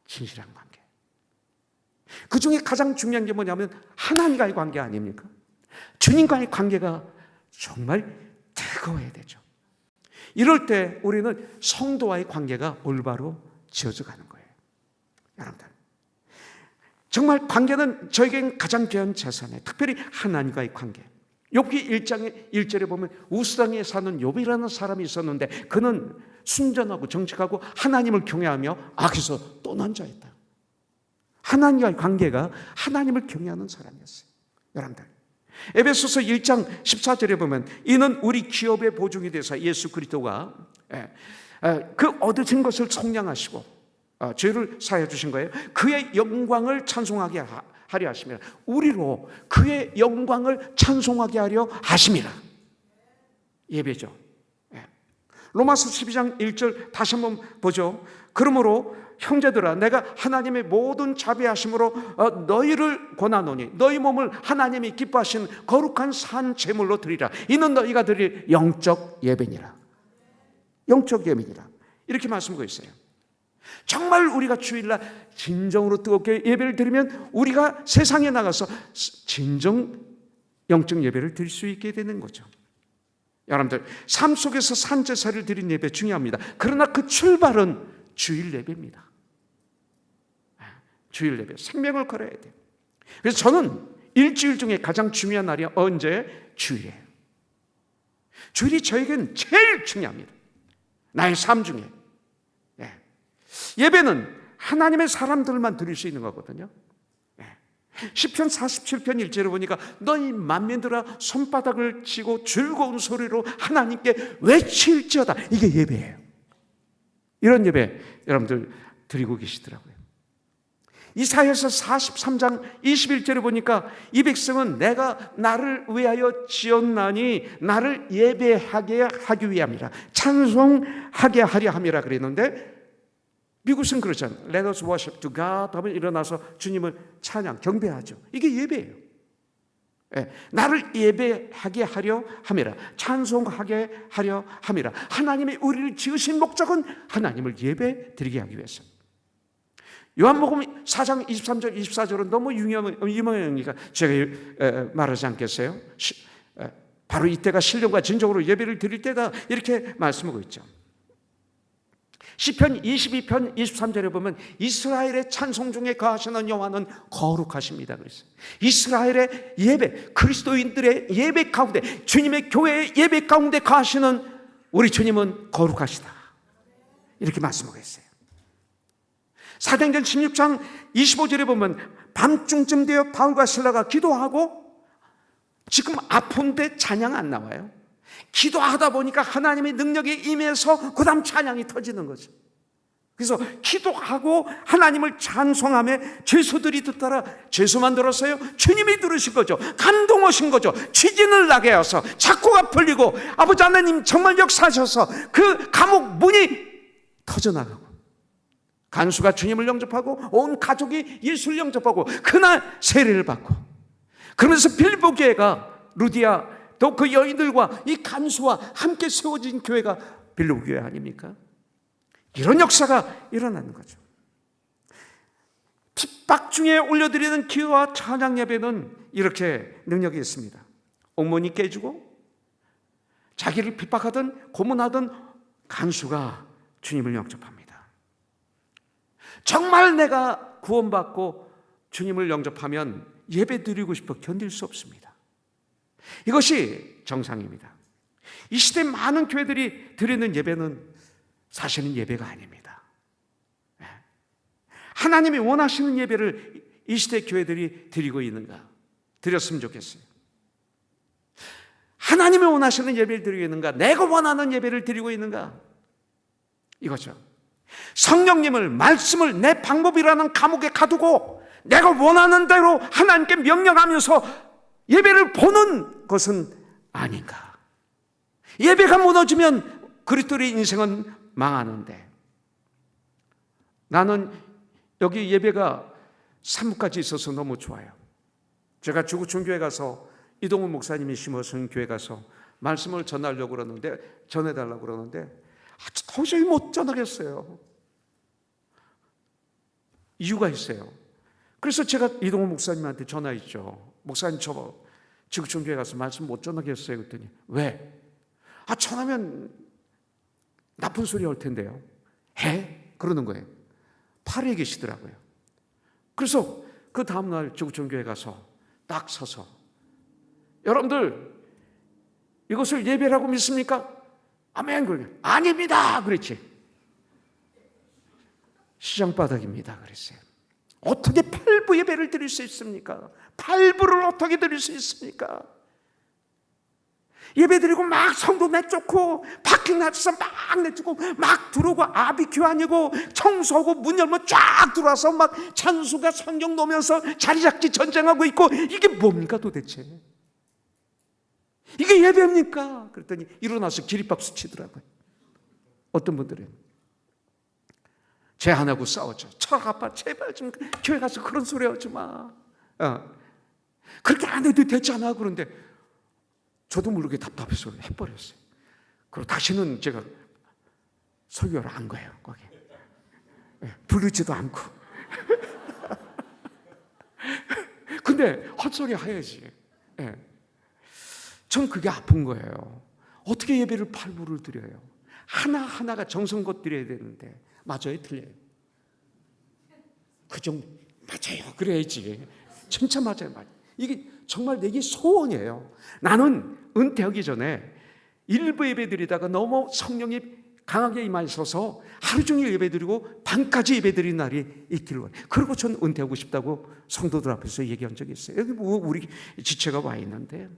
진실한 관계. 그 중에 가장 중요한 게 뭐냐면 하나님과의 관계 아닙니까? 주님과의 관계가 정말 뜨거워야 되죠. 이럴 때 우리는 성도와의 관계가 올바로 지어져 가는 거예요. 여러분들, 정말 관계는 저에겐 가장 귀한 재산이에요. 특별히 하나님과의 관계. 욥기 1장의 1절에 보면 우스당에 사는 욥이라는 사람이 있었는데 그는 순전하고 정직하고 하나님을 경외하며 악에서 떠난 자였다. 하나님과의 관계가 하나님을 경외하는 사람이었어요. 여러분들, 에베소서 1장 14절에 보면 이는 우리 기업의 보증이 되사 예수 그리스도가 그 얻으신 것을 속량하시고 죄를 사하여 주신 거예요. 그의 영광을 찬송하게 하려 하심이라. 우리로 그의 영광을 찬송하게 하려 하심이라. 예배죠. 로마서 12장 1절 다시 한번 보죠. 그러므로 형제들아, 내가 하나님의 모든 자비하심으로 너희를 권하노니 너희 몸을 하나님이 기뻐하신 거룩한 산 제물로 드리라. 이는 너희가 드릴 영적 예배니라. 영적 예배니라. 이렇게 말씀하고 있어요. 정말 우리가 주일날 진정으로 뜨겁게 예배를 드리면 우리가 세상에 나가서 진정 영적 예배를 드릴 수 있게 되는 거죠. 여러분들, 삶 속에서 산제사를 드린 예배 중요합니다. 그러나 그 출발은 주일 예배입니다. 주일 예배, 생명을 걸어야 돼요. 그래서 저는 일주일 중에 가장 중요한 날이 언제? 주일이에요. 주일이 저에겐 제일 중요합니다. 나의 삶 중에. 예배는 하나님의 사람들만 드릴 수 있는 거거든요. 시편 47편 1절에 보니까 너희 만민들아 손바닥을 치고 즐거운 소리로 하나님께 외칠지어다. 이게 예배예요. 이런 예배 여러분들 드리고 계시더라고요. 이사야서 43장 21절에 보니까 이 백성은 내가 나를 위하여 지었나니 나를 예배하게 하기 위함이라, 찬송하게 하려 함이라 그랬는데, 미국은 그렇잖아요. Let us worship to God 하면 일어나서 주님을 찬양, 경배하죠. 이게 예배예요. 나를 예배하게 하려 함이라, 찬송하게 하려 함이라. 하나님이 우리를 지으신 목적은 하나님을 예배 드리게 하기 위해서. 요한복음 4장 23절 24절은 너무 유명하니까 제가 말하지 않겠어요? 바로 이때가 신령과 진정으로 예배를 드릴 때다, 이렇게 말씀하고 있죠. 시편 22편 23절에 보면 이스라엘의 찬송 중에 거하시는 여호와는 거룩하십니다 그랬어요. 이스라엘의 예배, 그리스도인들의 예배 가운데, 주님의 교회의 예배 가운데 거하시는 우리 주님은 거룩하시다, 이렇게 말씀하고 있어요. 사도행전 16장 25절에 보면 밤중쯤 되어 바울과 실라가 기도하고, 지금 아픈데 찬양 안 나와요. 기도하다 보니까 하나님의 능력이 임해서 그 다음 찬양이 터지는 거죠. 그래서 기도하고 하나님을 찬송하며 죄수들이 듣더라. 죄수만 들었어요? 주님이 들으신 거죠. 감동하신 거죠. 취진을 나게 하셔서 작고가 풀리고, 아버지 하나님 정말 역사하셔서 그 감옥 문이 터져나가고, 간수가 주님을 영접하고 온 가족이 예수를 영접하고 그날 세례를 받고, 그러면서 빌립보 교회가, 루디아 또 그 여인들과 이 간수와 함께 세워진 교회가 빌립보 교회 아닙니까? 이런 역사가 일어나는 거죠. 핍박 중에 올려드리는 기도와 찬양 예배는 이렇게 능력이 있습니다. 옥문이 깨지고 자기를 핍박하던 고문하던 간수가 주님을 영접합니다. 정말 내가 구원받고 주님을 영접하면 예배 드리고 싶어 견딜 수 없습니다. 이것이 정상입니다. 이 시대 많은 교회들이 드리는 예배는 사실은 예배가 아닙니다. 하나님이 원하시는 예배를 이 시대 교회들이 드리고 있는가? 드렸으면 좋겠어요. 하나님이 원하시는 예배를 드리고 있는가? 내가 원하는 예배를 드리고 있는가? 이거죠. 성령님을, 말씀을 내 방법이라는 감옥에 가두고 내가 원하는 대로 하나님께 명령하면서 예배를 보는 것은 아닌가? 예배가 무너지면 그리스도의 인생은 망하는데, 나는 여기 예배가 사뭇까지 있어서 너무 좋아요. 제가 주구촌교회 가서 이동훈 목사님이 심어준 교회 가서 말씀을 전하려고 그러는데, 전해달라고 그러는데 도저히 못 전하겠어요. 이유가 있어요. 그래서 제가 이동훈 목사님한테 전화했죠. 목사님, 저 지구촌교회 가서 말씀 못 전하겠어요. 그랬더니 왜? 전하면 나쁜 소리 할 텐데요. 해? 그러는 거예요. 파리에 계시더라고요. 그래서 그 다음날 지구촌교회 가서 딱 서서, 여러분들 이것을 예배라고 믿습니까? 아멘. 그러게 아닙니다 그랬지. 시장바닥입니다 그랬어요. 어떻게 팔부 예배를 드릴 수 있습니까? 팔부를 어떻게 드릴 수 있습니까? 예배 드리고 막 성도 내쫓고 파킹 놔서 막 내쫓고 막 들어오고 아비큐 아니고 청소하고 문 열면 쫙 들어와서 막 찬수가 성경 놓으면서 자리 잡기 전쟁하고 있고, 이게 뭡니까 도대체? 이게 예배입니까? 그랬더니 일어나서 기립박수 치더라고요. 어떤 분들은 쟤 하나고 싸웠죠. 철학 아빠 제발 좀 교회 가서 그런 소리 하지 마. 그렇게 안 해도 되잖아. 그런데 저도 모르게 답답해서 해버렸어요. 그리고 다시는 제가 설교를 안 거예요. 거기 부르지도 않고. 근데 헛소리 해야지. 전 그게 아픈 거예요. 어떻게 예배를 팔부를 드려요? 하나하나가 정성껏 드려야 되는데. 맞아요? 틀려요? 그 정도 맞아요. 그래야지. 진짜 맞아요. 이게 정말 내게 소원이에요. 나는 은퇴하기 전에 일부 예배 드리다가 너무 성령이 강하게 임하셔서 하루 종일 예배 드리고 밤까지 예배 드리는 날이 있기를. 그리고 전 은퇴하고 싶다고 성도들 앞에서 얘기한 적이 있어요. 여기 뭐 우리 지체가 와 있는데,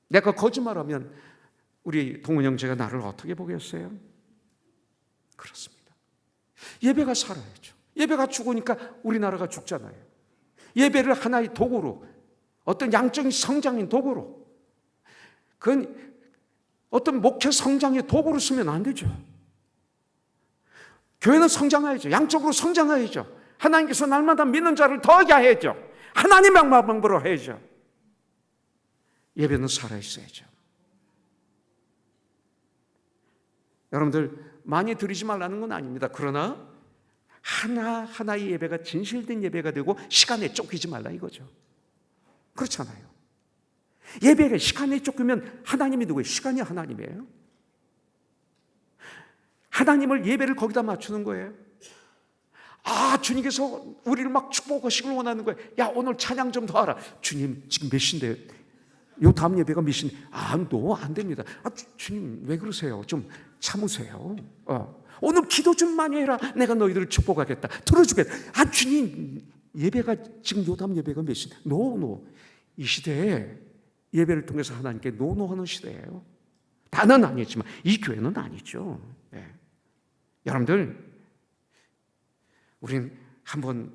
내가 거짓말하면 우리 동훈 형제가 나를 어떻게 보겠어요? 그렇습니다. 예배가 살아야죠. 예배가 죽으니까 우리나라가 죽잖아요. 예배를 하나의 도구로, 어떤 양적인 성장의 도구로, 그건 어떤 목회 성장의 도구로 쓰면 안 되죠. 교회는 성장해야죠. 양적으로 성장해야죠. 하나님께서 날마다 믿는 자를 더하게 해야죠. 하나님의 방법으로 해야죠. 예배는 살아있어야죠. 여러분들 많이 드리지 말라는 건 아닙니다. 그러나 하나하나의 예배가 진실된 예배가 되고 시간에 쫓기지 말라 이거죠. 그렇잖아요. 예배가 시간에 쫓기면 하나님이 누구예요? 시간이 하나님이에요. 하나님을 예배를 거기다 맞추는 거예요. 주님께서 우리를 막 축복하시길 원하는 거예요. 야, 오늘 찬양 좀 더 하라. 주님 지금 몇 시인데요? 요 다음 예배가 몇 시인데? 너 안 됩니다. 주님 왜 그러세요? 좀 참으세요. 오늘 기도 좀 많이 해라. 내가 너희들을 축복하겠다. 들어주겠다. 주님 예배가 지금 요 다음 예배가 몇 시인데? 노. 이 시대에 예배를 통해서 하나님께 노노하는 시대예요. 다는 아니지만 이 교회는 아니죠. 네. 여러분들, 우린 한번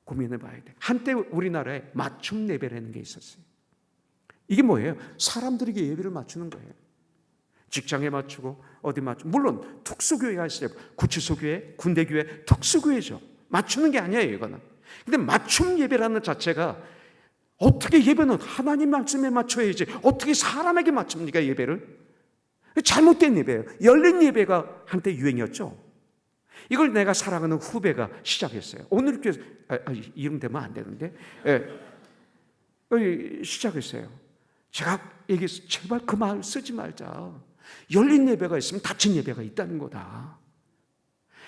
고민해 봐야 돼. 한때 우리나라에 맞춤 예배라는 게 있었어요. 이게 뭐예요? 사람들에게 예배를 맞추는 거예요. 직장에 맞추고 어디 맞추고, 물론 특수교회가 있어요. 구치소 교회, 군대 교회, 특수교회죠. 맞추는 게 아니에요, 이거는. 근데 맞춤 예배라는 자체가, 어떻게 예배는 하나님 말씀에 맞춰야지 어떻게 사람에게 맞춥니까, 예배를? 잘못된 예배예요. 열린 예배가 한때 유행이었죠. 이걸 내가 사랑하는 후배가 시작했어요. 오늘 교회 이름 대면 안 되는데, 시작했어요. 제가 얘기했어요. 제발 그 말 쓰지 말자. 열린 예배가 있으면 닫힌 예배가 있다는 거다.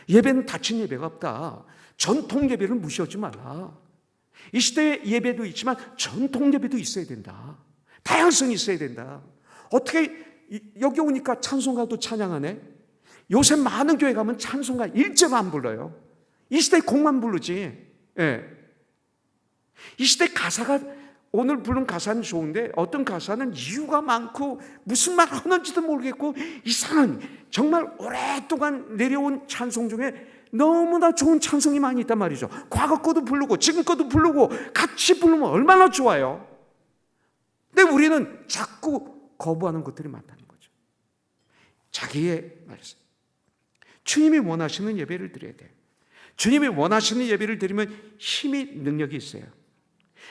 예배는 닫힌 예배가 없다. 전통 예배를 무시하지 말라. 이 시대에 예배도 있지만 전통 예배도 있어야 된다. 다양성이 있어야 된다. 어떻게 여기 오니까 찬송가도 찬양하네? 요새 많은 교회 가면 찬송가 1절 안 불러요. 이 시대에 곡만 부르지. 이 시대 가사가, 오늘 부른 가사는 좋은데 어떤 가사는 이유가 많고 무슨 말 하는지도 모르겠고 이상한, 정말 오랫동안 내려온 찬송 중에 너무나 좋은 찬송이 많이 있단 말이죠. 과거 거도 부르고 지금 거도 부르고 같이 부르면 얼마나 좋아요. 근데 우리는 자꾸 거부하는 것들이 많다는 거죠. 자기의 말씀. 주님이 원하시는 예배를 드려야 돼요. 주님이 원하시는 예배를 드리면 힘이, 능력이 있어요.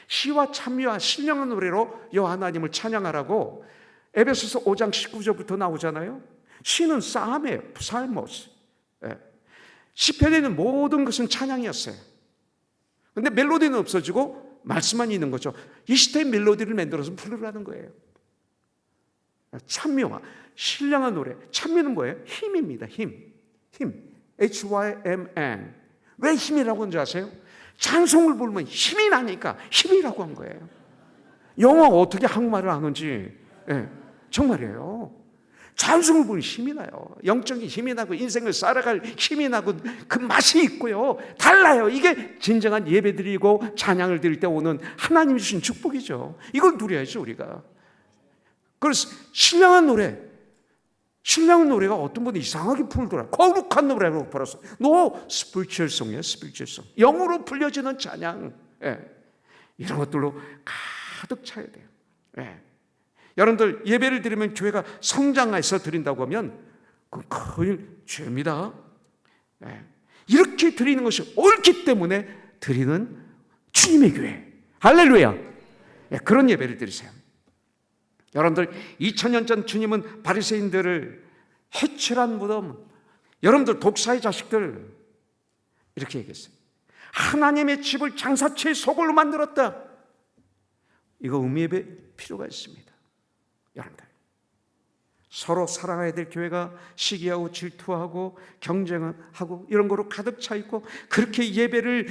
시와 찬미와 신령한 노래로 여호와 하나님을 찬양하라고 에베소서 5장 19절부터 나오잖아요. 시는 싸움이에요. 살모스. 시편에는 모든 것은 찬양이었어요. 그런데 멜로디는 없어지고 말씀만 있는 거죠. 이 시대의 멜로디를 만들어서 부르라는 거예요. 찬미와 신령한 노래. 찬미는 뭐예요? 힘입니다. 힘. HYMN. 왜 힘이라고 하는지 아세요? 찬송을 부르면 힘이 나니까 힘이라고 한 거예요. 영어가 어떻게 한국말을 하는지, 정말이에요. 찬송을 부르면 힘이 나요. 영적인 힘이 나고 인생을 살아갈 힘이 나고 그 맛이 있고요. 달라요. 이게 진정한 예배드리고 찬양을 드릴 때 오는 하나님이 주신 축복이죠. 이걸 누려야죠, 우리가. 그래서 신령한 노래가 어떤 분이 이상하게 풀더라. 거룩한 노래라고 풀었어. 스피리추얼송이에요, 스피리추얼송. 영으로 불려지는 찬양. 이런 것들로 가득 차야 돼요. 여러분들 예배를 드리면 교회가 성장해서 드린다고 하면 그건 큰 죄입니다. 이렇게 드리는 것이 옳기 때문에 드리는 주님의 교회. 할렐루야. 그런 예배를 드리세요. 여러분들 2000년 전 주님은 바리새인들을 해칠한 무덤, 여러분들 독사의 자식들, 이렇게 얘기했어요. 하나님의 집을 장사치의 소굴로 만들었다. 이거 의미의 필요가 있습니다. 여러분들 서로 사랑해야 될 교회가 시기하고 질투하고 경쟁하고 이런 거로 가득 차 있고, 그렇게 예배를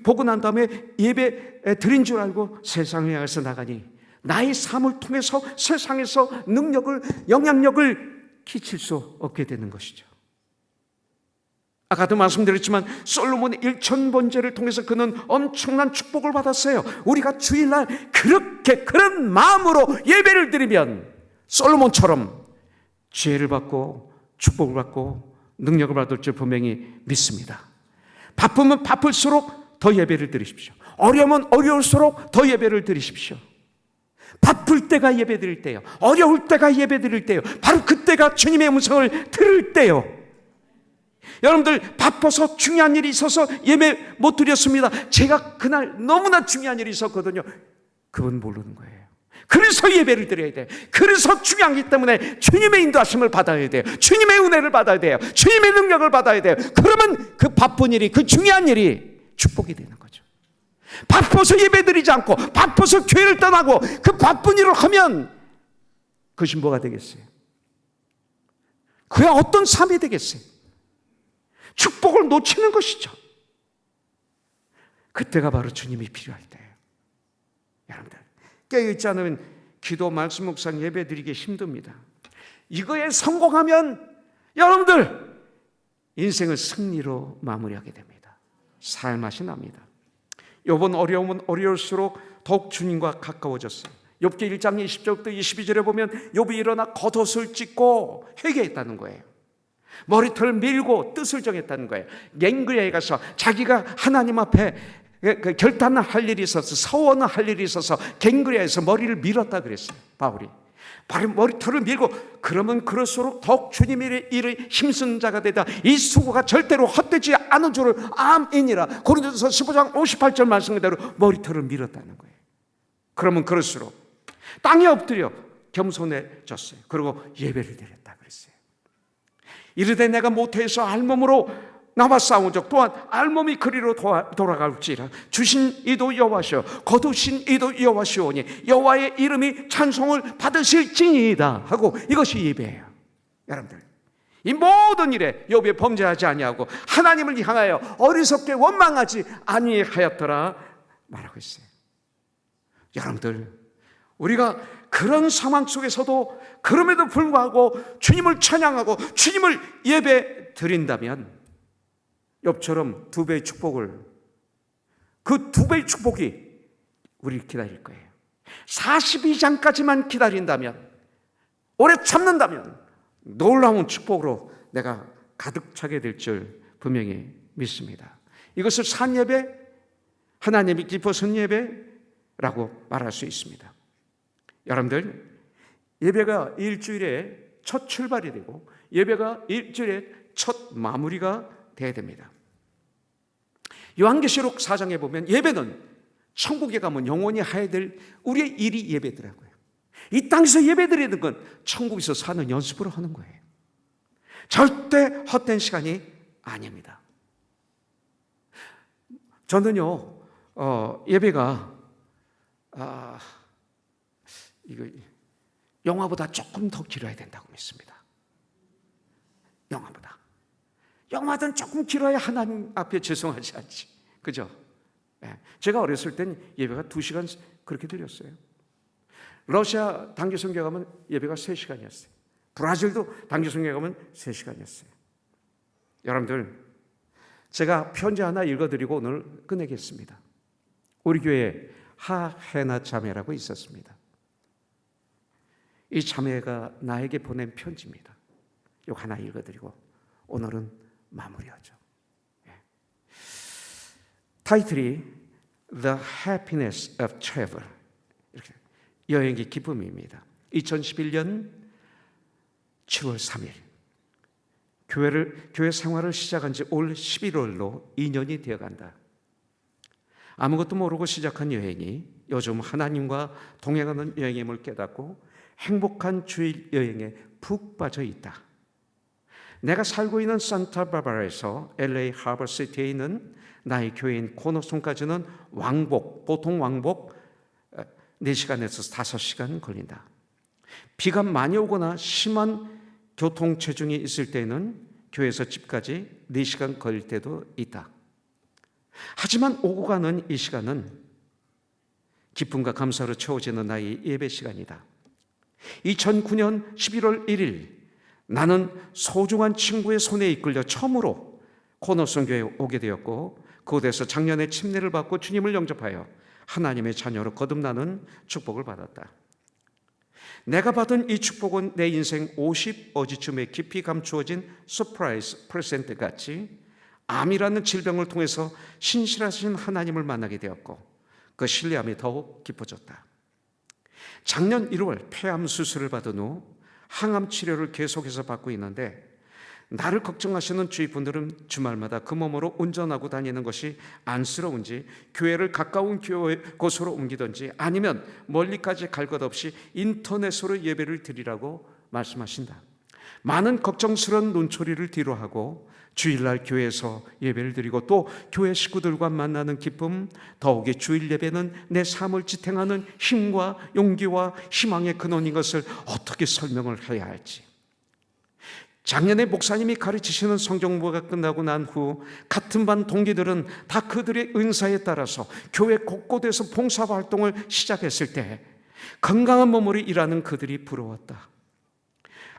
보고 난 다음에 예배 드린 줄 알고 세상에 향해서 나가니 나의 삶을 통해서 세상에서 능력을, 영향력을 끼칠 수 없게 되는 것이죠. 아까도 말씀드렸지만 솔로몬의 1000번제를 통해서 그는 엄청난 축복을 받았어요. 우리가 주일날 그런 마음으로 예배를 드리면 솔로몬처럼 지혜를 받고 축복을 받고 능력을 받을 줄 분명히 믿습니다. 바쁘면 바쁠수록 더 예배를 드리십시오. 어려우면 어려울수록 더 예배를 드리십시오. 바쁠 때가 예배 드릴 때요, 어려울 때가 예배 드릴 때요, 바로 그때가 주님의 음성을 들을 때요. 여러분들 바빠서 중요한 일이 있어서 예배 못 드렸습니다. 제가 그날 너무나 중요한 일이 있었거든요. 그건 모르는 거예요. 그래서 예배를 드려야 돼요. 그래서 중요하기 때문에 주님의 인도하심을 받아야 돼요. 주님의 은혜를 받아야 돼요. 주님의 능력을 받아야 돼요. 그러면 그 바쁜 일이, 그 중요한 일이 축복이 되는 거죠. 바빠서 예배드리지 않고 바빠서 교회를 떠나고 그 바쁜 일을 하면 그것이 뭐가 되겠어요? 그게 어떤 삶이 되겠어요? 축복을 놓치는 것이죠. 그때가 바로 주님이 필요할 때예요. 여러분들 깨어있지 않으면 기도, 말씀, 묵상, 예배 드리기 힘듭니다. 이거에 성공하면 여러분들 인생을 승리로 마무리하게 됩니다. 살맛이 납니다. 욥은 어려우면 어려울수록 더욱 주님과 가까워졌어요. 욥기 1장 20절부터 22절에 보면 욥이 일어나 겉옷을 찢고 회개했다는 거예요. 머리털을 밀고 뜻을 정했다는 거예요. 갱그레에 가서 자기가 하나님 앞에 결단을 할 일이 있어서, 서원을 할 일이 있어서 갱그레에서 머리를 밀었다 그랬어요. 바울이 머리털을 밀고, 그러면 그럴수록 더욱 주님의 일을 힘쓴 자가 되다. 이 수고가 절대로 헛되지 않은 줄을 암이니라. 고린도서 15장 58절 말씀대로 머리털을 밀었다는 거예요. 그러면 그럴수록 땅에 엎드려 겸손해졌어요. 그리고 예배를 드렸다 그랬어요. 이르되 내가 모태에서 알몸으로 나와 싸운 적 또한 알몸이 그리로 돌아갈지라. 주신 이도 여호와시오, 거두신 이도 여호와시오니 여호와의 이름이 찬송을 받으실지니이다 하고, 이것이 예배예요. 여러분들 이 모든 일에 욥이 범죄하지 아니하고 하나님을 향하여 어리석게 원망하지 아니하였더라 말하고 있어요. 여러분들 우리가 그런 상황 속에서도 그럼에도 불구하고 주님을 찬양하고 주님을 예배 드린다면 욥처럼 두 배의 축복을, 그 두 배의 축복이 우리를 기다릴 거예요. 42장까지만 기다린다면, 오래 참는다면 놀라운 축복으로 내가 가득 차게 될 줄 분명히 믿습니다. 이것을 산예배, 하나님이 기뻐하시는 예배라고 말할 수 있습니다. 여러분들 예배가 일주일의 첫 출발이 되고 예배가 일주일의 첫 마무리가 되어야 됩니다. 요한계시록 4장에 보면 예배는 천국에 가면 영원히 해야 될 우리의 일이 예배더라고요. 이 땅에서 예배드리는 건 천국에서 사는 연습으로 하는 거예요. 절대 헛된 시간이 아닙니다. 저는요 예배가 이거 영화보다 조금 더 길어야 된다고 믿습니다. 영화든 조금 길어야 하나님 앞에 죄송하지 않지. 그죠? 제가 어렸을 땐 예배가 2시간 그렇게 드렸어요. 러시아 단기 선교 가면 예배가 3시간이었어요. 브라질도 단기 선교 가면 3시간이었어요. 여러분들 제가 편지 하나 읽어드리고 오늘 끝내겠습니다. 우리 교회에 하해나 자매라고 있었습니다. 이 자매가 나에게 보낸 편지입니다. 이거 하나 읽어드리고 오늘은 마무리하죠. 타이틀이 The Happiness of Travel, 이렇게 여행의 기쁨입니다. 2011년 7월 3일 교회 생활을 시작한 지 올 11월로 2년이 되어간다. 아무것도 모르고 시작한 여행이 요즘 하나님과 동행하는 여행임을 깨닫고 행복한 주일 여행에 푹 빠져 있다. 내가 살고 있는 산타바바라에서 LA 하버시티에 있는 나의 교회인 코너손까지는 보통 왕복 4시간에서 5시간 걸린다. 비가 많이 오거나 심한 교통체증이 있을 때는 교회에서 집까지 4시간 걸릴 때도 있다. 하지만 오고 가는 이 시간은 기쁨과 감사로 채워지는 나의 예배 시간이다. 2009년 11월 1일 나는 소중한 친구의 손에 이끌려 처음으로 코너son 교회에 오게 되었고, 그곳에서 작년에 침례를 받고 주님을 영접하여 하나님의 자녀로 거듭나는 축복을 받았다. 내가 받은 이 축복은 내 인생 50어지쯤에 깊이 감추어진 서프라이즈 프레젠트 같이 암이라는 질병을 통해서 신실하신 하나님을 만나게 되었고 그 신뢰함이 더욱 깊어졌다. 작년 1월 폐암 수술을 받은 후 항암 치료를 계속해서 받고 있는데 나를 걱정하시는 주위 분들은 주말마다 그 몸으로 운전하고 다니는 것이 안쓰러운지 교회를 가까운 곳으로 옮기든지 아니면 멀리까지 갈 것 없이 인터넷으로 예배를 드리라고 말씀하신다. 많은 걱정스러운 눈초리를 뒤로하고 주일날 교회에서 예배를 드리고 또 교회 식구들과 만나는 기쁨, 더욱이 주일 예배는 내 삶을 지탱하는 힘과 용기와 희망의 근원인 것을 어떻게 설명을 해야 할지. 작년에 목사님이 가르치시는 성경공부가 끝나고 난 후 같은 반 동기들은 다 그들의 은사에 따라서 교회 곳곳에서 봉사활동을 시작했을 때 건강한 몸으로 일하는 그들이 부러웠다.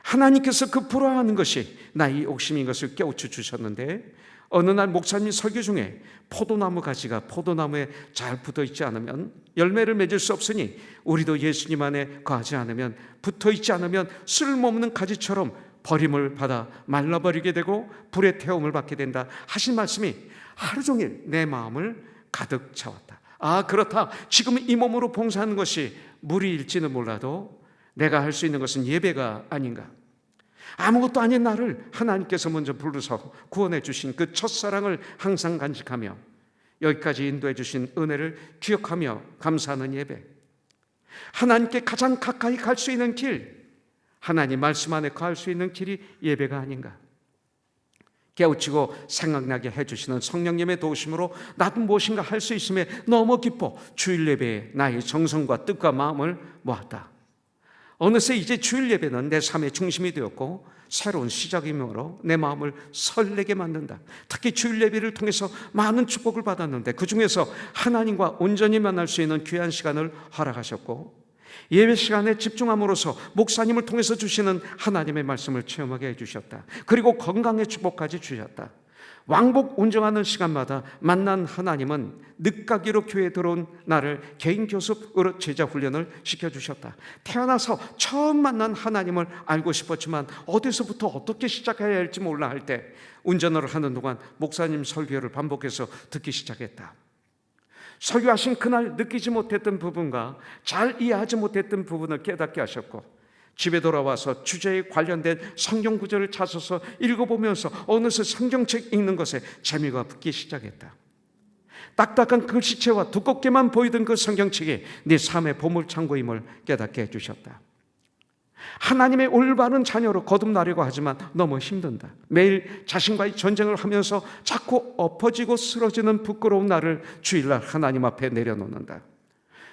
하나님께서 그 부러워하는 것이 나의 욕심인 것을 깨우쳐 주셨는데 어느 날 목사님 설교 중에 포도나무 가지가 포도나무에 잘 붙어 있지 않으면 열매를 맺을 수 없으니 우리도 예수님 안에 거하지 않으면 붙어 있지 않으면 쓸모없는 가지처럼 버림을 받아 말라버리게 되고 불의 태움을 받게 된다 하신 말씀이 하루 종일 내 마음을 가득 채웠다. 아, 그렇다. 지금 이 몸으로 봉사하는 것이 무리일지는 몰라도 내가 할 수 있는 것은 예배가 아닌가. 아무것도 아닌 나를 하나님께서 먼저 부르셔 구원해 주신 그 첫사랑을 항상 간직하며 여기까지 인도해 주신 은혜를 기억하며 감사하는 예배, 하나님께 가장 가까이 갈 수 있는 길, 하나님 말씀 안에 거할 수 있는 길이 예배가 아닌가. 깨우치고 생각나게 해주시는 성령님의 도우심으로 나도 무엇인가 할 수 있음에 너무 기뻐 주일 예배에 나의 정성과 뜻과 마음을 모았다. 어느새 이제 주일 예배는 내 삶의 중심이 되었고 새로운 시작이므로 내 마음을 설레게 만든다. 특히 주일 예배를 통해서 많은 축복을 받았는데 그 중에서 하나님과 온전히 만날 수 있는 귀한 시간을 허락하셨고 예배 시간에 집중함으로써 목사님을 통해서 주시는 하나님의 말씀을 체험하게 해주셨다. 그리고 건강의 축복까지 주셨다. 왕복 운전하는 시간마다 만난 하나님은 늦가기로 교회에 들어온 나를 개인 교습으로 제자 훈련을 시켜주셨다. 태어나서 처음 만난 하나님을 알고 싶었지만 어디서부터 어떻게 시작해야 할지 몰라 할 때 운전을 하는 동안 목사님 설교를 반복해서 듣기 시작했다. 설교하신 그날 느끼지 못했던 부분과 잘 이해하지 못했던 부분을 깨닫게 하셨고 집에 돌아와서 주제에 관련된 성경 구절을 찾아서 읽어보면서 어느새 성경책 읽는 것에 재미가 붙기 시작했다. 딱딱한 글씨체와 두껍게만 보이던 그 성경책이 네 삶의 보물창고임을 깨닫게 해주셨다. 하나님의 올바른 자녀로 거듭나려고 하지만 너무 힘든다. 매일 자신과의 전쟁을 하면서 자꾸 엎어지고 쓰러지는 부끄러운 나를 주일날 하나님 앞에 내려놓는다.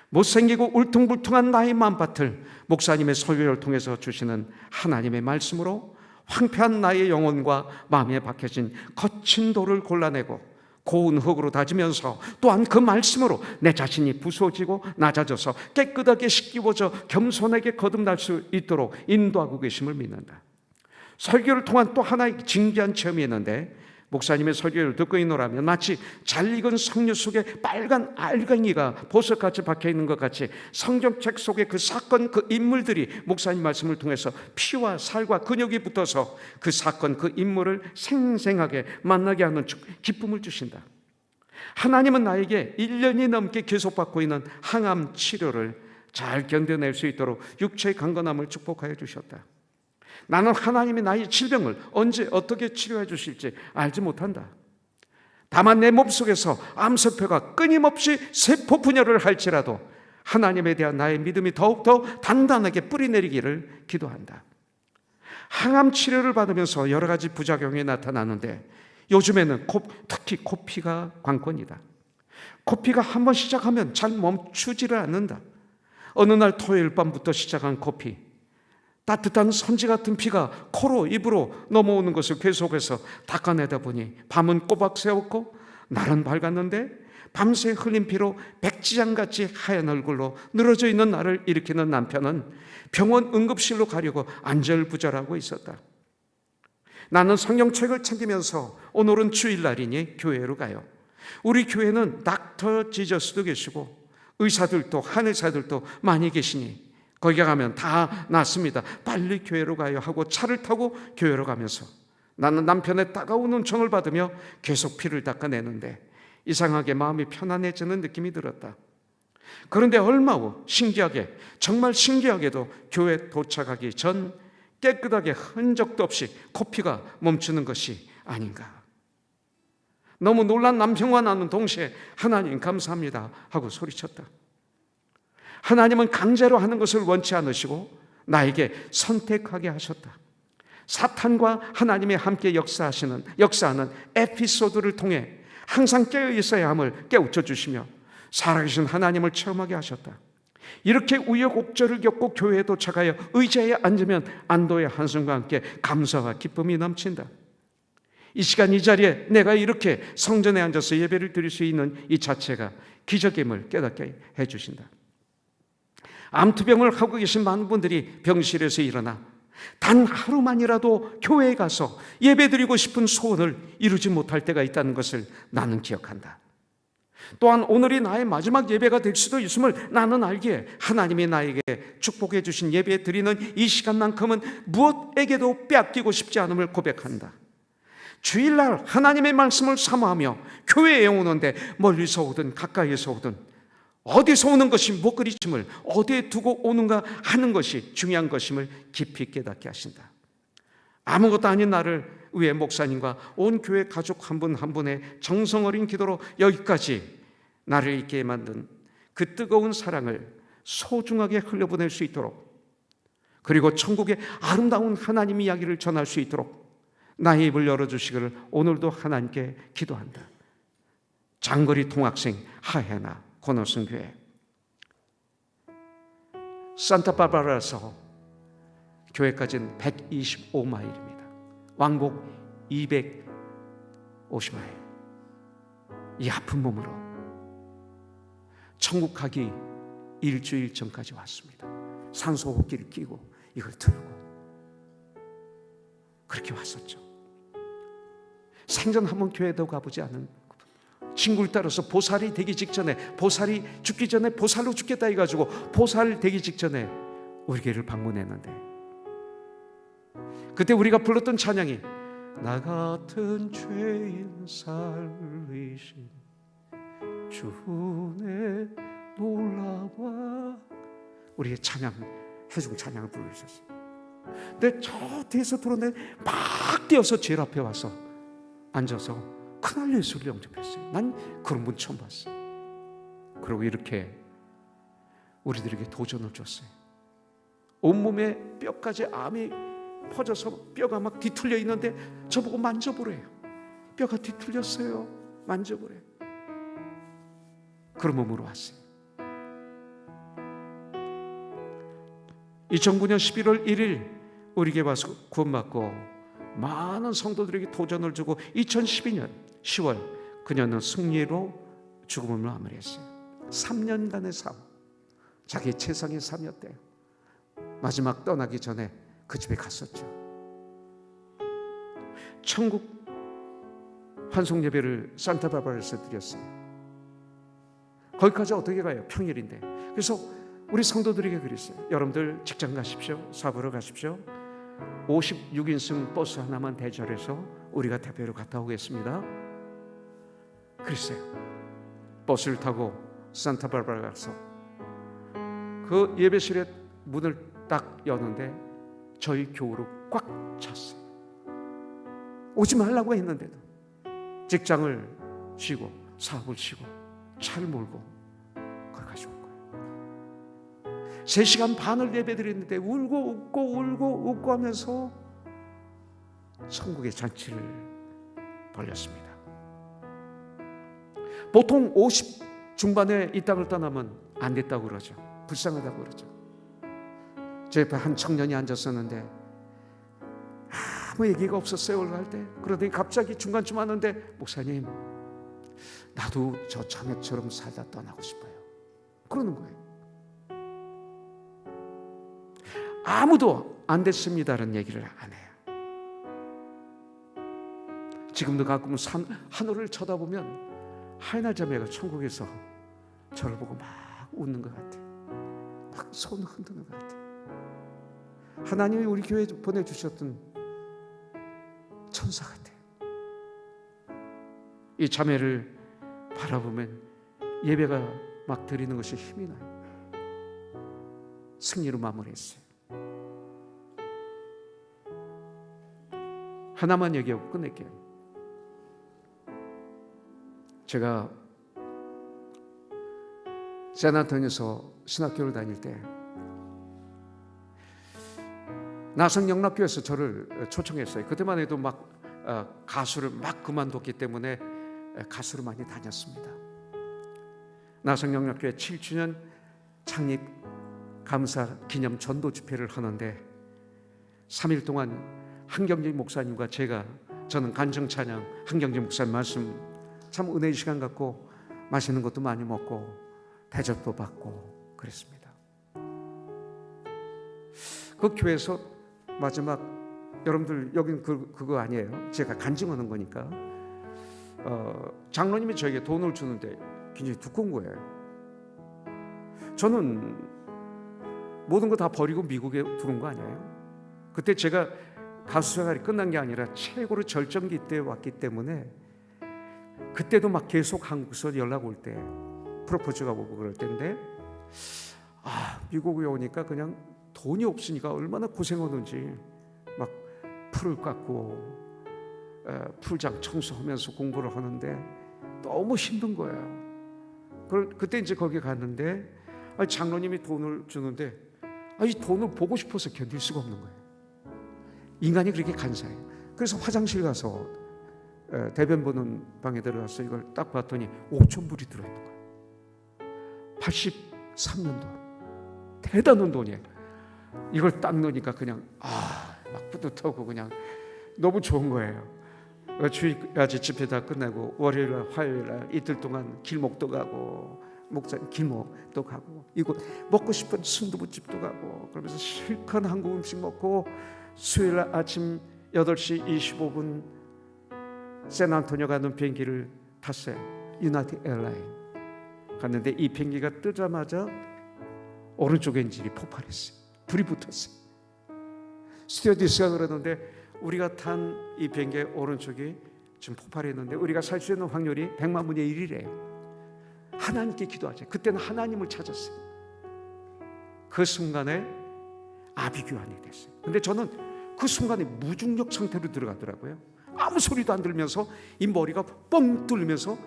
못생기고 울퉁불퉁한 나의 마음밭을 목사님의 설교를 통해서 주시는 하나님의 말씀으로 황폐한 나의 영혼과 마음에 박혀진 거친 돌을 골라내고 고운 흙으로 다지면서 또한 그 말씀으로 내 자신이 부서지고 낮아져서 깨끗하게 씻기워져 겸손하게 거듭날 수 있도록 인도하고 계심을 믿는다. 설교를 통한 또 하나의 진귀한 체험이 있는데 목사님의 설교를 듣고 있노라면 마치 잘 익은 석류 속에 빨간 알갱이가 보석같이 박혀있는 것 같이 성경책 속의 그 사건, 그 인물들이 목사님 말씀을 통해서 피와 살과 근육이 붙어서 그 사건, 그 인물을 생생하게 만나게 하는 기쁨을 주신다. 하나님은 나에게 1년이 넘게 계속받고 있는 항암 치료를 잘 견뎌낼 수 있도록 육체의 강건함을 축복하여 주셨다. 나는 하나님이 나의 질병을 언제 어떻게 치료해 주실지 알지 못한다. 다만 내 몸속에서 암세포가 끊임없이 세포 분열을 할지라도 하나님에 대한 나의 믿음이 더욱더 단단하게 뿌리내리기를 기도한다. 항암 치료를 받으면서 여러 가지 부작용이 나타나는데 요즘에는 특히 코피가 관건이다. 코피가 한번 시작하면 잘 멈추지를 않는다. 어느 날 토요일 밤부터 시작한 코피, 따뜻한 선지 같은 피가 코로 입으로 넘어오는 것을 계속해서 닦아내다 보니 밤은 꼬박 새웠고 날은 밝았는데 밤새 흘린 피로 백지장같이 하얀 얼굴로 늘어져 있는 나를 일으키는 남편은 병원 응급실로 가려고 안절부절하고 있었다. 나는 성경책을 챙기면서 오늘은 주일날이니 교회로 가요. 우리 교회는 닥터 지저스도 계시고 의사들도 한의사들도 많이 계시니 거기 가면 다 낫습니다. 빨리 교회로 가요 하고 차를 타고 교회로 가면서 나는 남편의 따가운 은총을 받으며 계속 피를 닦아내는데 이상하게 마음이 편안해지는 느낌이 들었다. 그런데 얼마 후 신기하게, 정말 신기하게도 교회 도착하기 전 깨끗하게 흔적도 없이 코피가 멈추는 것이 아닌가. 너무 놀란 남편과 나는 동시에 하나님 감사합니다 하고 소리쳤다. 하나님은 강제로 하는 것을 원치 않으시고 나에게 선택하게 하셨다. 사탄과 하나님이 함께 역사하는 에피소드를 통해 항상 깨어 있어야 함을 깨우쳐 주시며 살아계신 하나님을 체험하게 하셨다. 이렇게 우여곡절을 겪고 교회에 도착하여 의자에 앉으면 안도의 한숨과 함께 감사와 기쁨이 넘친다. 이 시간 이 자리에 내가 이렇게 성전에 앉아서 예배를 드릴 수 있는 이 자체가 기적임을 깨닫게 해주신다. 암투병을 하고 계신 많은 분들이 병실에서 일어나 단 하루만이라도 교회에 가서 예배드리고 싶은 소원을 이루지 못할 때가 있다는 것을 나는 기억한다. 또한 오늘이 나의 마지막 예배가 될 수도 있음을 나는 알기에 하나님이 나에게 축복해 주신 예배 드리는 이 시간만큼은 무엇에게도 빼앗기고 싶지 않음을 고백한다. 주일날 하나님의 말씀을 사모하며 교회에 오는데 멀리서 오든 가까이에서 오든 어디서 오는 것이 목그리침을 어디에 두고 오는가 하는 것이 중요한 것임을 깊이 깨닫게 하신다. 아무것도 아닌 나를 위해 목사님과 온 교회 가족 한 분 한 분의 정성 어린 기도로 여기까지 나를 있게 만든 그 뜨거운 사랑을 소중하게 흘려보낼 수 있도록, 그리고 천국의 아름다운 하나님 이야기를 전할 수 있도록 나의 입을 열어주시기를 오늘도 하나님께 기도한다. 장거리 통학생 하혜나 권호승교회 산타바바라에서 교회까지는 125마일입니다. 왕복 250마일. 이 아픈 몸으로 천국 가기 일주일 전까지 왔습니다. 산소호흡기를 끼고 이걸 들고 그렇게 왔었죠. 생전 한번 교회도 가보지 않은 친구를 따라서 보살이 되기 직전에, 보살이 죽기 전에 보살로 죽겠다 해가지고 보살 되기 직전에 우리 교회를 방문했는데, 그때 우리가 불렀던 찬양이 나 같은 죄인 살리신 주의 놀라와, 우리의 찬양, 회중 찬양을 부르셨어요. 근데 저 뒤에서 들어오는데 막 뛰어서 제일 앞에 와서 앉아서 큰아들 예수를 영접했어요. 난 그런 분 처음 봤어요. 그리고 이렇게 우리들에게 도전을 줬어요. 온몸에 뼈까지 암이 퍼져서 뼈가 막 뒤틀려 있는데 저보고 만져보래요. 뼈가 뒤틀렸어요. 만져보래요. 그런 몸으로 왔어요. 2009년 11월 1일 우리에게 와서 구원받고 많은 성도들에게 도전을 주고 2012년 10월 그녀는 승리로 죽음을 마무리했어요. 3년간의 삶, 자기의 최상의 삶이었대요. 마지막 떠나기 전에 그 집에 갔었죠. 천국 환송 예배를 산타바바라에서 드렸어요. 거기까지 어떻게 가요? 평일인데. 그래서 우리 성도들에게 그랬어요. 여러분들 직장 가십시오. 사부로 가십시오. 56인승 버스 하나만 대절해서 우리가 대표로 갔다 오겠습니다. 그랬어요. 버스를 타고 산타바바라 가서 그 예배실의 문을 딱 여는데 저희 교우로 꽉 찼어요. 오지 말라고 했는데도 직장을 쉬고 사업을 쉬고 차를 몰고 거기까지 온 거예요. 3시간 반을 예배드렸는데 울고 웃고 하면서 천국의 잔치를 벌였습니다. 보통 50 중반에 이 땅을 떠나면 안 됐다고 그러죠. 불쌍하다고 그러죠. 제 옆에 한 청년이 앉았었는데 아무 얘기가 없었어요. 올라갈 때. 그러더니 갑자기 중간쯤 왔는데 목사님, 나도 저 자매처럼 살다 떠나고 싶어요. 그러는 거예요. 아무도 안 됐습니다라는 얘기를 안 해요. 지금도 가끔 하늘을 쳐다보면 하이나 자매가 천국에서 저를 보고 막 웃는 것 같아요. 막 손 흔드는 것 같아요. 하나님이 우리 교회에 보내주셨던 천사 같아요. 이 자매를 바라보면 예배가 막 드리는 것이 힘이 나요. 승리로 마무리했어요. 하나만 얘기하고 끝낼게요. 제가 샌안토니에서 신학교를 다닐 때 나성영락교에서 저를 초청했어요. 그때만 해도 막 가수를 막 그만뒀기 때문에 가수를 많이 다녔습니다. 나성영락교회 7주년 창립 감사 기념 전도 집회를 하는데 3일 동안 한경진 목사님과 저는 간증 찬양, 한경진 목사님 말씀 참 은혜의 시간 갖고 맛있는 것도 많이 먹고 대접도 받고 그랬습니다. 그 교회에서 마지막, 여러분들 여긴 그거 아니에요. 제가 간증하는 거니까 장로님이 저에게 돈을 주는데 굉장히 두꺼운 거예요. 저는 모든 거 다 버리고 미국에 들어온 거 아니에요. 그때 제가 가수 생활이 끝난 게 아니라 최고로 절정기 때 왔기 때문에 그때도 막 계속 한국에서 연락 올 때 프로포즈가 오고 그럴 때인데 미국에 오니까 그냥 돈이 없으니까 얼마나 고생하는지 막 풀을 깎고 풀장 청소하면서 공부를 하는데 너무 힘든 거예요. 그때 이제 거기 갔는데 장로님이 돈을 주는데 이 돈을 보고 싶어서 견딜 수가 없는 거예요. 인간이 그렇게 간사해요. 그래서 화장실 가서 대변 보는 방에 들어가서 이걸 딱 봤더니 5,000불이 들어있는 거예요. 83년도 대단한 돈이에요. 이걸 딱 넣으니까 그냥 막 뿌듯하고 그냥 너무 좋은 거예요. 주일까지 집회 다 끝나고 월요일날 화요일날 이틀 동안 길목도 가고 목사님 길목도 가고 이곳 먹고 싶은 순두부집도 가고 그러면서 실컷 한국 음식 먹고 수요일날 아침 8시 25분 샌안토니오 가는 비행기를 탔어요. 유나이티드 에어라인 갔는데 이 비행기가 뜨자마자 오른쪽 엔진이 폭발했어요. 불이 붙었어요. 스튜어디스가 그러는데 우리가 탄 이 비행기의 오른쪽이 지금 폭발했는데 우리가 살 수 있는 확률이 100만 분의 1이래요. 하나님께 기도하자. 그때는 하나님을 찾았어요. 그 순간에 아비규환이 됐어요. 근데 저는 그 순간에 무중력 상태로 들어가더라고요. 아무 소리도 안 들면서 이 머리가 뻥 뚫리면서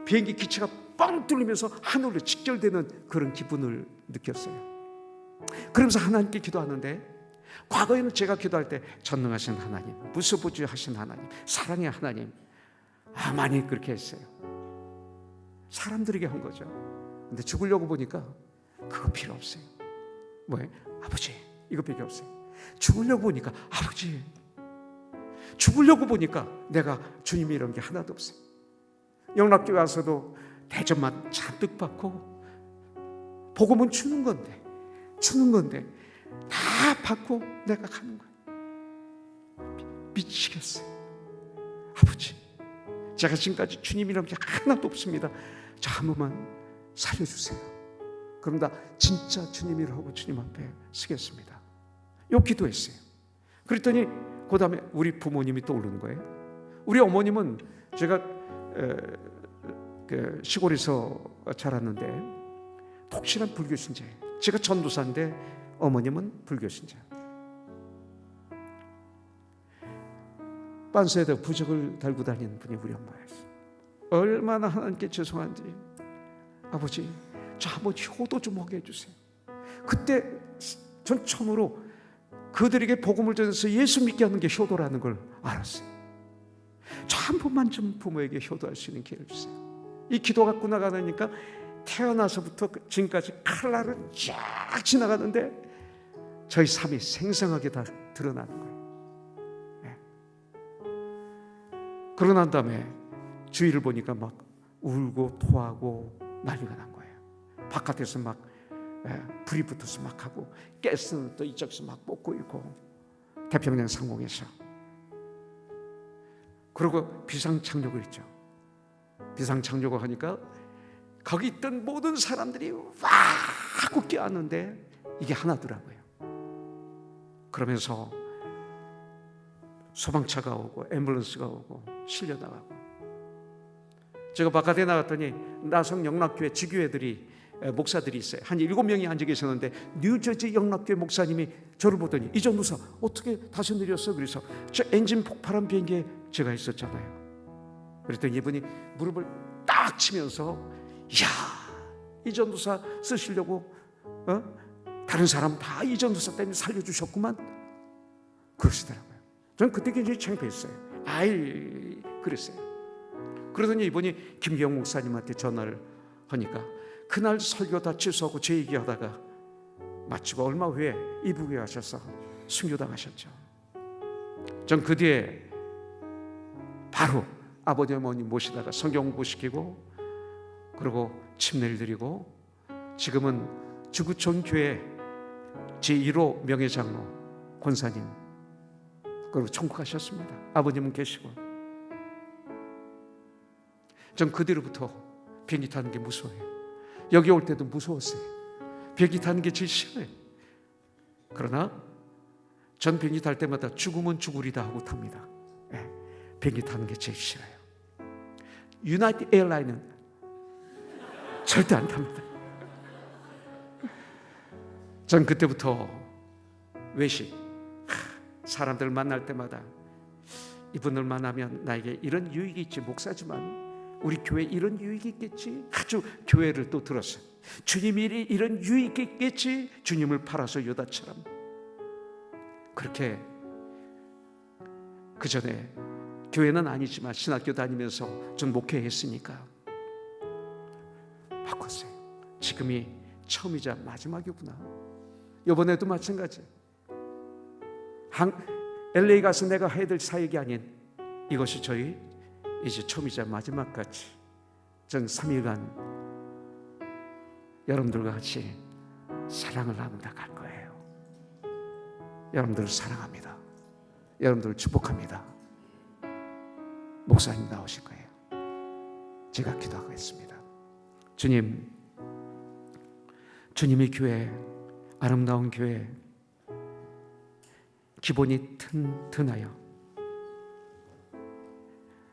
비행기 기체가 뻥 뚫리면서 하늘로 직결되는 그런 기분을 느꼈어요. 그러면서 하나님께 기도하는데 과거에는 제가 기도할 때 전능하신 하나님, 무소부지하신 하나님, 사랑의 하나님 많이 그렇게 했어요. 사람들에게 한 거죠. 근데 죽으려고 보니까 그거 필요 없어요. 뭐예요? 아버지 이거밖에 없어요. 죽으려고 보니까 아버지, 죽으려고 보니까 내가 주님 이런 게 하나도 없어요. 영락교회 와서도 대접만 잔뜩 받고 복음은 주는 건데 다 받고 내가 가는 거예요. 미치겠어요. 아버지, 제가 지금까지 주님이란 게 하나도 없습니다. 저 한 번만 살려주세요. 그럼 나 진짜 주님이라고 주님 앞에 서겠습니다. 요 기도했어요. 그랬더니 그 다음에 우리 부모님이 떠오르는 거예요. 우리 어머님은 제가 시골에서 자랐는데 독실한 불교 신자예요. 제가 전도사인데 어머님은 불교 신자. 빤스에다 부적을 달고 다니는 분이 우리 엄마였어요. 얼마나 하나님께 죄송한지, 아버지 저 한번 효도 좀 하게 해주세요. 그때 전 처음으로 그들에게 복음을 전해서 예수 믿게 하는 게 효도라는 걸 알았어요. 저 한 번만 좀 부모에게 효도할 수 있는 기회를 주세요. 이 기도가 나가니까 태어나서부터 지금까지 칼날을 쫙 지나가는데 저희 삶이 생생하게 다 드러나는 거예요. 네. 그러고 난 다음에 주위를 보니까 막 울고 토하고 난리가 난 거예요. 바깥에서 막 불이 붙어서 막 하고 가스는 또 이쪽에서 막 뻗고 있고 태평양 상공에서. 그리고 비상착륙을 했죠. 비상착륙을 하니까 거기 있던 모든 사람들이 와 하고 깨었는데 이게 하나더라고요. 그러면서 소방차가 오고 앰뷸런스가 오고 실려나가고, 제가 바깥에 나갔더니 나성 영락교회 지교회들이 목사들이 있어요. 한 7명이 앉아 계셨는데 뉴저지 영락교회 목사님이 저를 보더니 이전도사 어떻게 다시 내렸어? 그래서 저 엔진 폭발한 비행기에 제가 있었잖아요. 그랬더니 이분이 무릎을 딱 치면서 야, 이전도사 쓰시려고 다른 사람 다 이전도사 때문에 살려주셨구만 그러시더라고요. 저는 그때 굉장히 창피했어요. 아이 그랬어요. 그러더니 이분이 김기영 목사님한테 전화를 하니까 그날 설교 다 취소하고 제 얘기하다가 마치고 얼마 후에 이북에 가셔서 순교당하셨죠. 전 그 뒤에 바로 아버지 어머니 모시다가 성경 공부시키고 그리고 침례를 드리고 지금은 지구촌 교회 제1호 명예장로 권사님, 그리고 천국 가셨습니다. 아버님은 계시고. 전 그 뒤로부터 비행기 타는 게 무서워요. 여기 올 때도 무서웠어요. 비행기 타는 게 제일 싫어요. 그러나 전 비행기 탈 때마다 죽으면 죽으리다 하고 탑니다. 비행기 타는 게 제일 싫어요. 유나이티드 에어라인은 절대 안 탑니다. 전 그때부터 외식, 사람들 만날 때마다 이분을 만나면 나에게 이런 유익이 있지, 목사지만 우리 교회에 이런 유익이 있겠지, 아주 교회를 또 들었어요. 주님이 이런 유익이 있겠지, 주님을 팔아서 유다처럼. 그렇게 그 전에 교회는 아니지만 신학교 다니면서 전 목회했으니까 바꿨어요. 지금이 처음이자 마지막이구나. 이번에도 마찬가지. LA 가서 내가 해야 될 사역이 아닌 이것이 저희 이제 처음이자 마지막까지 전 3일간 여러분들과 같이 사랑을 나누다 갈 거예요. 여러분들을 사랑합니다. 여러분들을 축복합니다. 목사님 나오실 거예요. 제가 기도하겠습니다. 주님, 주님의 교회, 아름다운 교회, 기본이 튼튼하여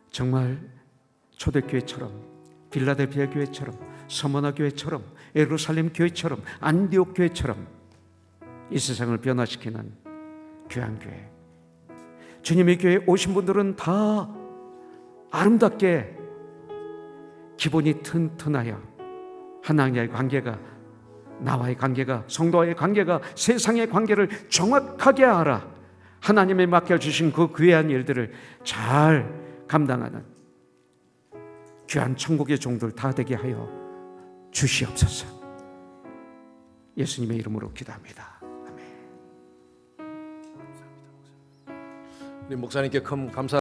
정말 초대교회처럼, 빌라델피아 교회처럼, 서머나 교회처럼, 예루살렘 교회처럼, 안디옥 교회처럼 이 세상을 변화시키는 귀한 교회. 주님의 교회에 오신 분들은 다 아름답게 기본이 튼튼하여 하나님과의 관계가, 나와의 관계가, 성도와의 관계가, 세상의 관계를 정확하게 알아 하나님의 맡겨주신 그 귀한 일들을 잘 감당하는 귀한 천국의 종들 다 되게 하여 주시옵소서. 예수님의 이름으로 기도합니다. 아멘. 우리 목사님께 큰 감사